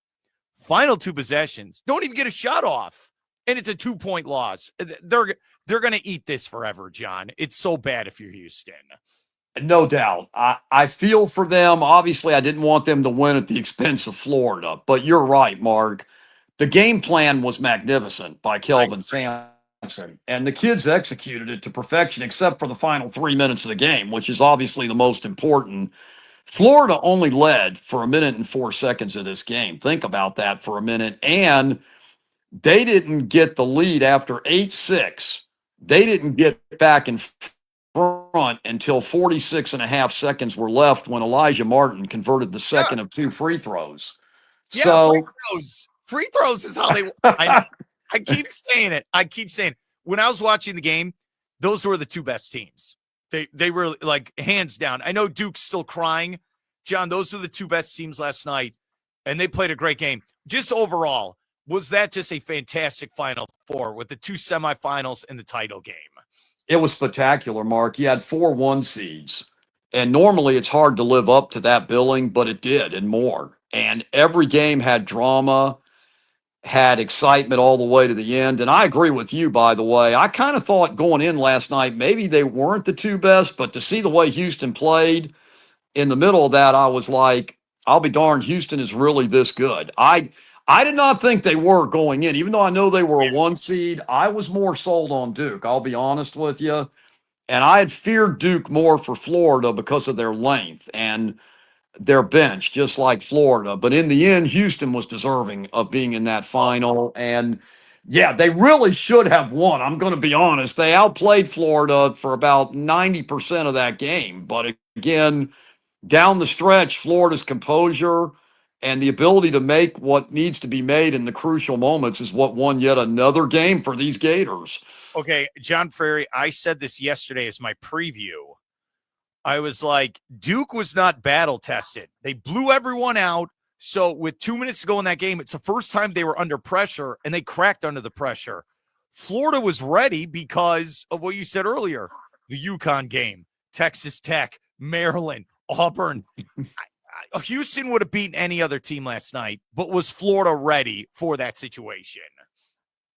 final 2 possessions, don't even get a shot off. And it's a 2-point loss. They're going to eat this forever, John. It's so bad if you're Houston. No doubt. I feel for them. Obviously, I didn't want them to win at the expense of Florida, but you're right, Mark. The game plan was magnificent by Kelvin Sampson, and the kids executed it to perfection, except for the final 3 minutes of the game, which is obviously the most important. Florida only led for 1 minute and 4 seconds of this game. Think about that for a minute. And they didn't get the lead after 8-6. They didn't get back in front until 46 and a half seconds were left when Elijah Martin converted the second of 2 free throws. Yeah, so free throws is how they I keep saying it. When I was watching the game, those were the 2 best teams. They were like hands down. I know Duke's still crying. John, those were the 2 best teams last night, and they played a great game. Just overall, was that just a fantastic Final Four with the 2 semifinals and the title game? It was spectacular, Mark. You had 4 1 seeds, and normally it's hard to live up to that billing, but it did and more. And every game had drama, had excitement all the way to the end. And I agree with you, by the way. I kind of thought going in last night, maybe they weren't the 2 best, but to see the way Houston played in the middle of that, I was like, I'll be darned, Houston is really this good. I did not think they were going in, even though I know they were a 1 seed. I was more sold on Duke, I'll be honest with you. And I had feared Duke more for Florida because of their length and their bench, just like Florida. But in the end, Houston was deserving of being in that final. And yeah, they really should have won. I'm going to be honest. They outplayed Florida for about 90% of that game. But again, down the stretch, Florida's composure and the ability to make what needs to be made in the crucial moments is what won yet another game for these Gators. Okay, John Frary, I said this yesterday as my preview. I was like, Duke was not battle tested. They blew everyone out. So with 2 minutes to go in that game, it's the first time they were under pressure, and they cracked under the pressure. Florida was ready because of what you said earlier. The UConn game, Texas Tech, Maryland, Auburn. Houston would have beaten any other team last night, but was Florida ready for that situation?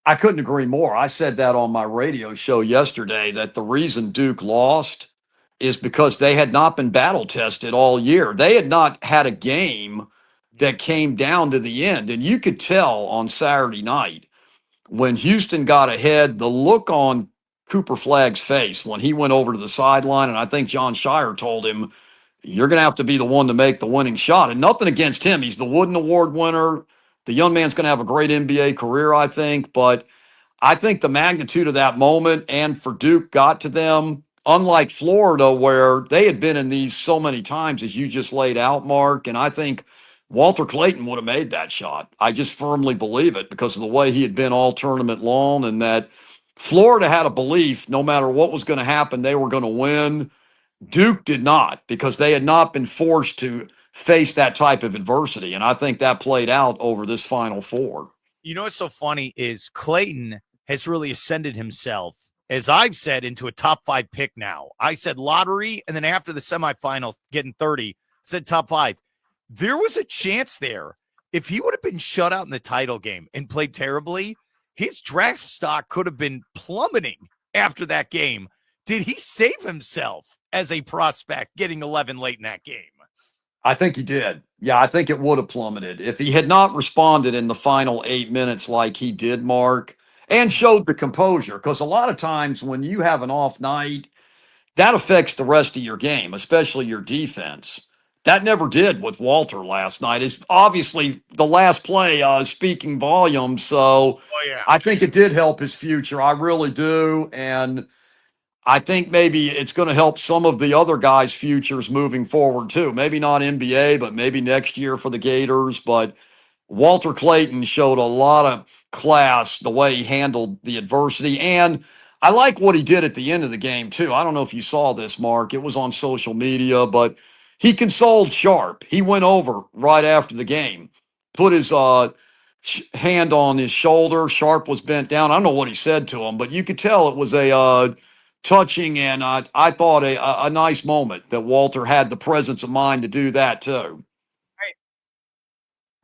I couldn't agree more. I said that on my radio show yesterday, that the reason Duke lost is because they had not been battle tested all year. They had not had a game that came down to the end. And you could tell on Saturday night when Houston got ahead, the look on Cooper Flagg's face when he went over to the sideline, and I think John Shire told him, you're going to have to be the one to make the winning shot. And nothing against him. He's the Wooden Award winner. The young man's going to have a great NBA career, I think. But I think the magnitude of that moment and for Duke got to them, unlike Florida, where they had been in these so many times, as you just laid out, Mark. And I think Walter Clayton would have made that shot. I just firmly believe it because of the way he had been all tournament long, and that Florida had a belief no matter what was going to happen, they were going to win. Duke did not, because they had not been forced to face that type of adversity. And I think that played out over this Final Four. You know what's so funny is Clayton has really ascended himself, as I've said, into a top 5 pick now. I said lottery, and then after the semifinal, getting 30, said top 5. There was a chance there. If he would have been shut out in the title game and played terribly, his draft stock could have been plummeting after that game. Did he save himself as a prospect getting 11 late in that game? I think he did. Yeah, I think it would have plummeted if he had not responded in the final 8 minutes like he did, Mark, and showed the composure. Because a lot of times when you have an off night, that affects the rest of your game, especially your defense. That never did with Walter last night. Is obviously the last play speaking volumes. So I think it did help his future. I really do. And I think maybe it's going to help some of the other guys' futures moving forward too. Maybe not NBA, but maybe next year for the Gators. But Walter Clayton showed a lot of class the way he handled the adversity. And I like what he did at the end of the game too. I don't know if you saw this, Mark. It was on social media, but he consoled Sharp. He went over right after the game, put his hand on his shoulder. Sharp was bent down. I don't know what he said to him, but you could tell it was a touching, and I thought a nice moment that Walter had the presence of mind to do that too.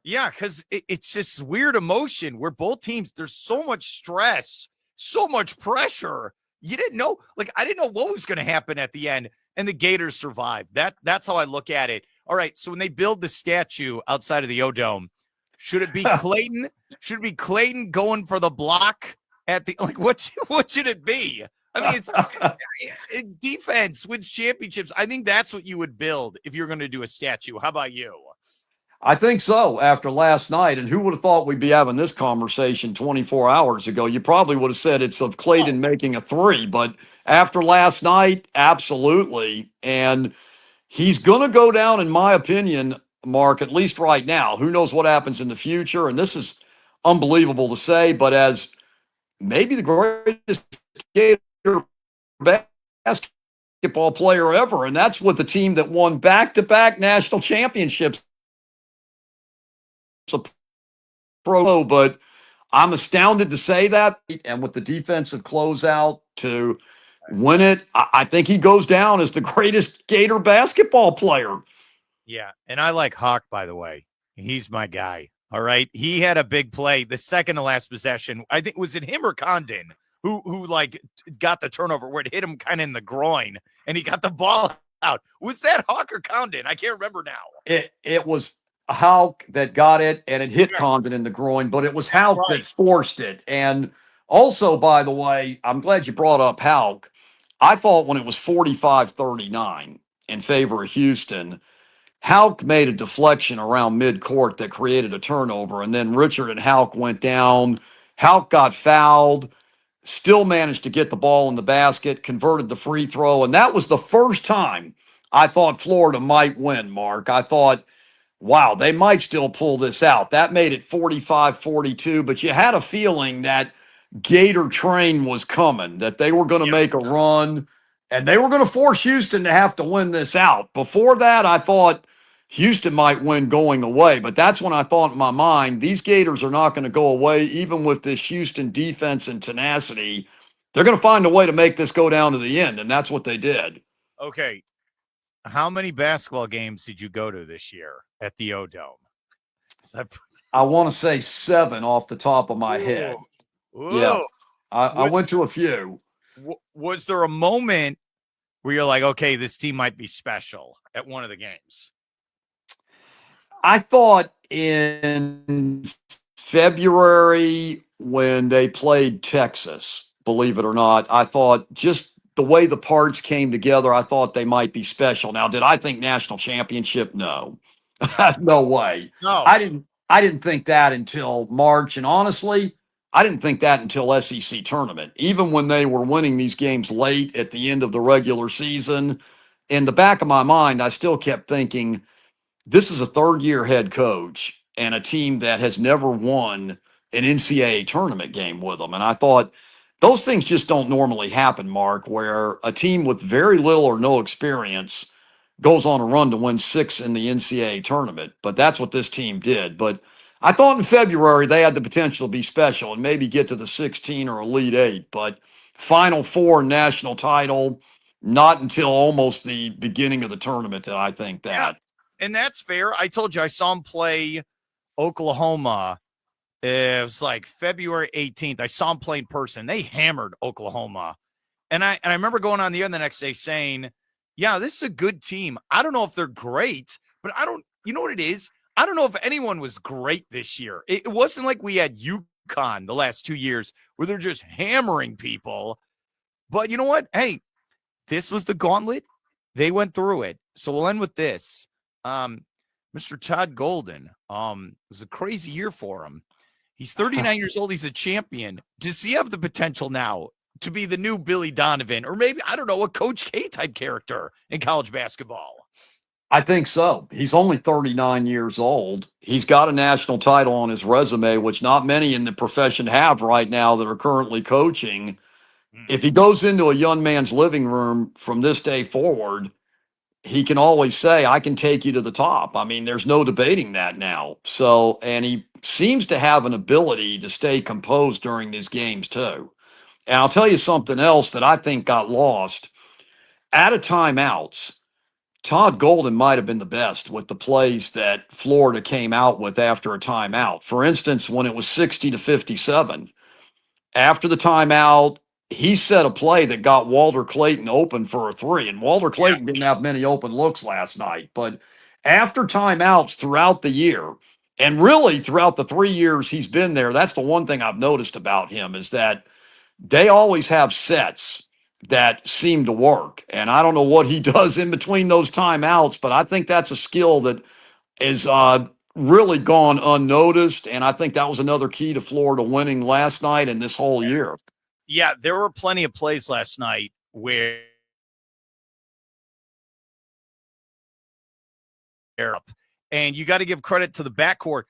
Yeah, because it's this weird emotion where both teams, there's so much stress, so much pressure. You didn't know, I didn't know what was going to happen at the end, and the Gators survived. That's how I look at it. All right, so when they build the statue outside of the O-Dome, should it be Clayton? Should it be Clayton going for the block at the, what should it be? I mean, it's defense wins championships. I think that's what you would build if you're going to do a statue. How about you? I think so after last night. And who would have thought we'd be having this conversation 24 hours ago? You probably would have said it's of Clayton making a 3. But after last night, absolutely. And he's going to go down, in my opinion, Mark, at least right now. Who knows what happens in the future? And this is unbelievable to say, but as maybe the greatest Gator basketball player ever. And that's with the team that won back-to-back national championships. Pro, but I'm astounded to say that. And with the defensive closeout to win it, I think he goes down as the greatest Gator basketball player. Yeah, and I like Hawk, by the way. He's my guy. All right. He had a big play the second to last possession. I think, was it him or Condon who got the turnover where it hit him kind of in the groin and he got the ball out? Was that Hawk or Condon? I can't remember now. It was Houck that got it, and it hit Condon in the groin, but it was Houck that forced it. And also, by the way, I'm glad you brought up Houck. I thought when it was 45-39 in favor of Houston, Houck made a deflection around midcourt that created a turnover, and then Richard and Houck went down. Houck got fouled, still managed to get the ball in the basket, converted the free throw, and that was the first time I thought Florida might win, Mark. I thought wow, they might still pull this out. That made it 45-42, but you had a feeling that Gator train was coming, that they were going to Yep. make a run and they were going to force Houston to have to win this out. Before that, I thought Houston might win going away, but that's when I thought in my mind, these Gators are not going to go away, even with this Houston defense and tenacity. They're going to find a way to make this go down to the end, and that's what they did. Okay. How many basketball games did you go to this year at the O-Dome? I want to say 7 off the top of my head. Ooh. Yeah, I went to a few. Was there a moment where you're like, okay, this team might be special at one of the games? I thought in February when they played Texas, believe it or not, I thought just the way the parts came together, I thought they might be special. Now, did I think national championship? No. No way. No. I didn't think that until March, and honestly, I didn't think that until SEC tournament. Even when they were winning these games late at the end of the regular season, in the back of my mind, I still kept thinking this is a third-year head coach and a team that has never won an NCAA tournament game with them. And I thought those things just don't normally happen, Mark, where a team with very little or no experience goes on a run to win 6 in the NCAA tournament. But that's what this team did. But I thought in February they had the potential to be special and maybe get to the 16 or Elite 8. But Final Four national title, not until almost the beginning of the tournament did I think that. Yeah, and that's fair. I told you I saw him play Oklahoma. It was like February 18th. I saw him play in person. They hammered Oklahoma. And I remember going on the air the next day saying, yeah, this is a good team. I don't know if they're great, but you know what it is? I don't know if anyone was great this year. It wasn't like we had UConn the last 2 years where they're just hammering people. But you know what? Hey, this was the gauntlet. They went through it. So we'll end with this. Mr. Todd Golden, it was a crazy year for him. He's 39 years old. He's a champion. Does he have the potential now to be the new Billy Donovan, or maybe, I don't know, a Coach K type character in college basketball? I think so. He's only 39 years old. He's got a national title on his resume, which not many in the profession have right now that are currently coaching. If he goes into a young man's living room from this day forward, he can always say, I can take you to the top. I mean, there's no debating that now. So, and he seems to have an ability to stay composed during these games too. And I'll tell you something else that I think got lost. Out of timeouts, Todd Golden might have been the best with the plays that Florida came out with after a timeout. For instance, when it was 60-57, after the timeout, he set a play that got Walter Clayton open for a 3. And Walter Clayton didn't have many open looks last night. But after timeouts throughout the year, and really throughout the 3 years he's been there, that's the one thing I've noticed about him is that they always have sets that seem to work. And I don't know what he does in between those timeouts, but I think that's a skill that is really gone unnoticed. And I think that was another key to Florida winning last night and this whole year. Yeah, there were plenty of plays last night where and you got to give credit to the backcourt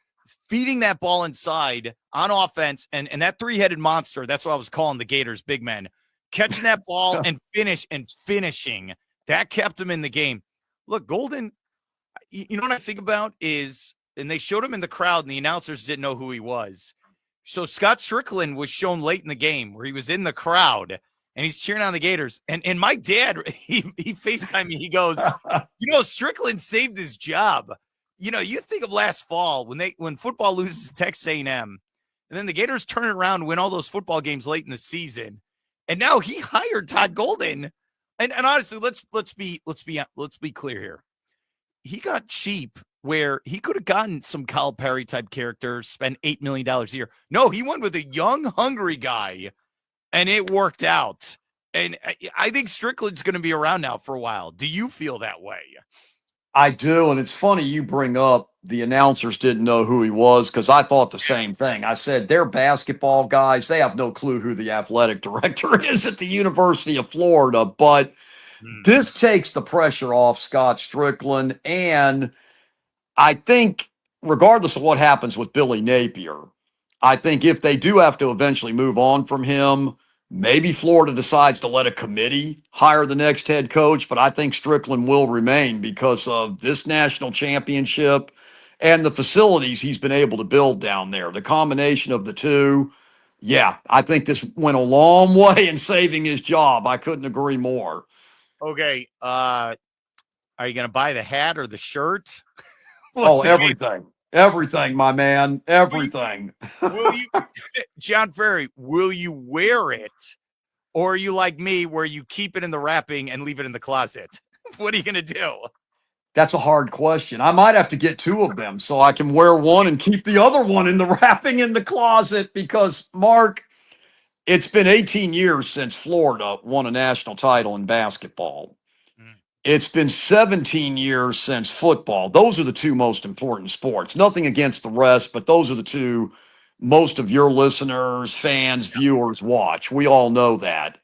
feeding that ball inside on offense, and that three-headed monster, that's what I was calling the Gators big men, catching that ball and finishing. That kept him in the game. Look, Golden, you know what I think about is, and they showed him in the crowd, and the announcers didn't know who he was. So Scott Strickland was shown late in the game where he was in the crowd, and he's cheering on the Gators. And my dad, he FaceTimed me. He goes, Strickland saved his job. You think of last fall when football loses to Texas A&M, and then the Gators turn it around and win all those football games late in the season. And now he hired Todd Golden. And honestly, let's be clear here. He got cheap where he could have gotten some Kyle Perry type character, spend $8 million a year. No, he went with a young, hungry guy, and it worked out. And I think Strickland's going to be around now for a while. Do you feel that way? I do, and it's funny you bring up the announcers didn't know who he was because I thought the same thing. I said, they're basketball guys. They have no clue who the athletic director is at the University of Florida. But this takes the pressure off Scott Strickland, and I think, regardless of what happens with Billy Napier, I think if they do have to eventually move on from him, maybe Florida decides to let a committee hire the next head coach. But I think Strickland will remain because of this national championship and the facilities he's been able to build down there. The combination of the two, yeah, I think this went a long way in saving his job. I couldn't agree more. Okay. Are you going to buy the hat or the shirt? Oh, everything. Everything, my man. Everything. Will you John Frary, will you wear it? Or are you like me where you keep it in the wrapping and leave it in the closet? What are you going to do? That's a hard question. I might have to get two of them so I can wear one and keep the other one in the wrapping in the closet because, Mark, it's been 18 years since Florida won a national title in basketball. It's been 17 years since football. Those are the two most important sports. Nothing against the rest, but those are the two most of your listeners, fans, viewers watch. We all know that.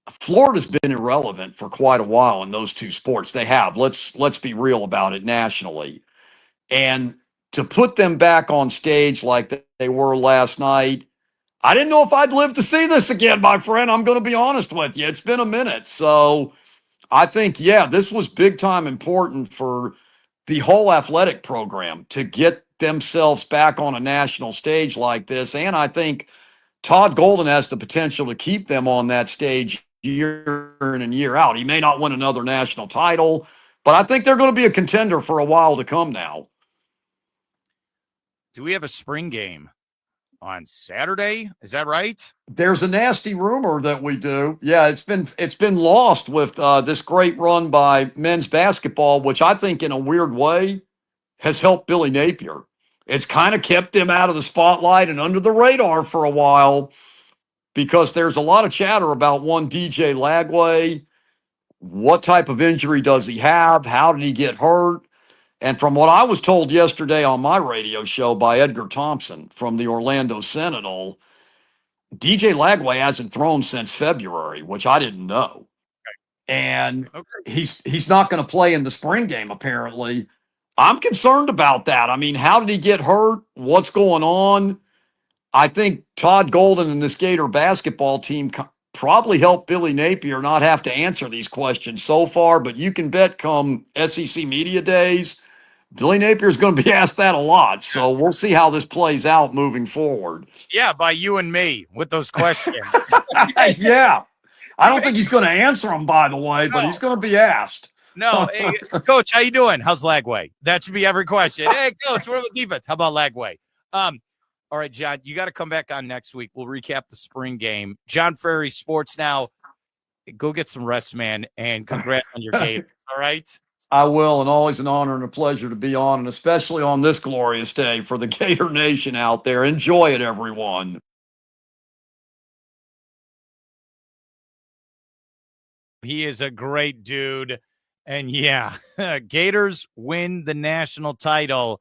Florida's been irrelevant for quite a while in those two sports. They have. Let's be real about it nationally. And to put them back on stage like they were last night, I didn't know if I'd live to see this again, my friend. I'm going to be honest with you. It's been a minute. So I think, yeah, this was big time important for the whole athletic program to get themselves back on a national stage like this. And I think Todd Golden has the potential to keep them on that stage year in and year out. He may not win another national title, but I think they're going to be a contender for a while to come now. Do we have a spring game on Saturday? Is that right? There's a nasty rumor that we do. Yeah, it's been lost with this great run by men's basketball, which I think in a weird way has helped Billy Napier. It's kind of kept him out of the spotlight and under the radar for a while because there's a lot of chatter about one DJ Lagway. What type of injury does he have? How did he get hurt? And from what I was told yesterday on my radio show by Edgar Thompson from the Orlando Sentinel, DJ Lagway hasn't thrown since February, which I didn't know. And he's not going to play in the spring game, apparently. I'm concerned about that. I mean, how did he get hurt? What's going on? I think Todd Golden and this Gator basketball team probably helped Billy Napier not have to answer these questions so far, but you can bet come SEC Media Days, Billy Napier is going to be asked that a lot. So we'll see how this plays out moving forward. Yeah, by you and me with those questions. Yeah. I don't think he's going to answer them, by the way, but he's going to be asked. No, hey, Coach, how you doing? How's Lagway? That should be every question. Hey, Coach, what about defense? How about Lagway? All right, John, you got to come back on next week. We'll recap the spring game. John Frary, Sports Now. Go get some rest, man, and congrats on your Gators. All right? I will, and always an honor and a pleasure to be on, and especially on this glorious day for the Gator Nation out there. Enjoy it, everyone. He is a great dude. And yeah, Gators win the national title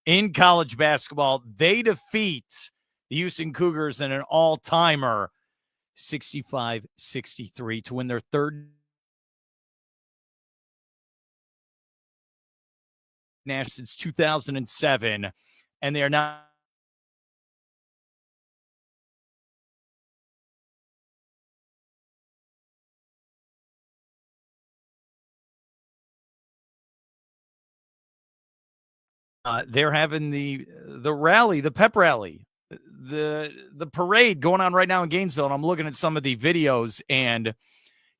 in college basketball. They defeat the Houston Cougars in an all-timer 65-63 to win their third national since 2007. And they are now they're having the rally, the pep rally, the parade going on right now in Gainesville. And I'm looking at some of the videos, and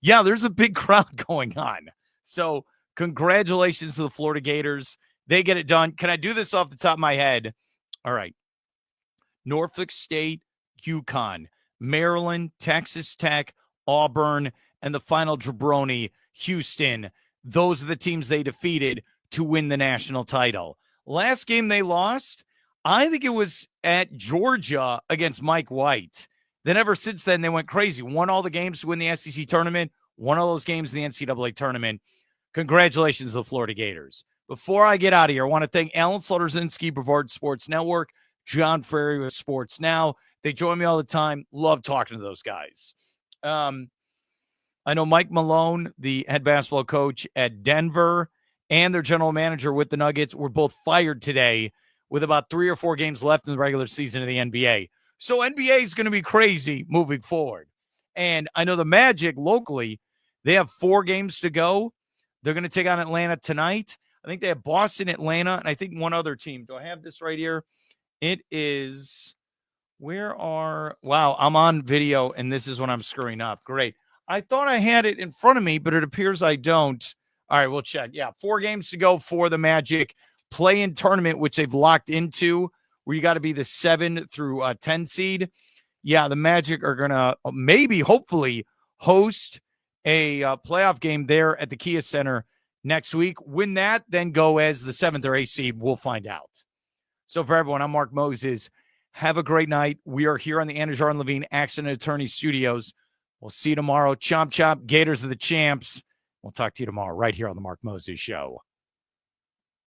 yeah, there's a big crowd going on. So congratulations to the Florida Gators. They get it done. Can I do this off the top of my head? All right. Norfolk State, UConn, Maryland, Texas Tech, Auburn, and the final jabroni, Houston. Those are the teams they defeated to win the national title. Last game they lost, I think it was at Georgia against Mike White. Then ever since then, they went crazy. Won all the games to win the SEC tournament, won all those games in the NCAA tournament. Congratulations to the Florida Gators. Before I get out of here, I want to thank Alan Zlotorzynski, Brevard Sports Network, John Frary with Sports Now. They join me all the time. Love talking to those guys. I know Mike Malone, the head basketball coach at Denver, and their general manager with the Nuggets were both fired today with about 3 or 4 games left in the regular season of the NBA. So NBA is going to be crazy moving forward. And I know the Magic locally, they have 4 games to go. They're going to take on Atlanta tonight. I think they have Boston, Atlanta, and I think one other team. Do I have this right here? It is, wow, I'm on video, and this is when I'm screwing up. Great. I thought I had it in front of me, but it appears I don't. All right, we'll check. Yeah, 4 games to go for the Magic play-in tournament, which they've locked into, where you got to be the 7 through 10 seed. Yeah, the Magic are going to maybe, hopefully, host a playoff game there at the Kia Center next week. Win that, then go as the 7th or 8th seed. We'll find out. So for everyone, I'm Mark Moses. Have a great night. We are here on the Anidjar and Lavine Accident Attorney Studios. We'll see you tomorrow. Chomp, chomp. Gators are the champs. We'll talk to you tomorrow right here on the Mark Moses Show.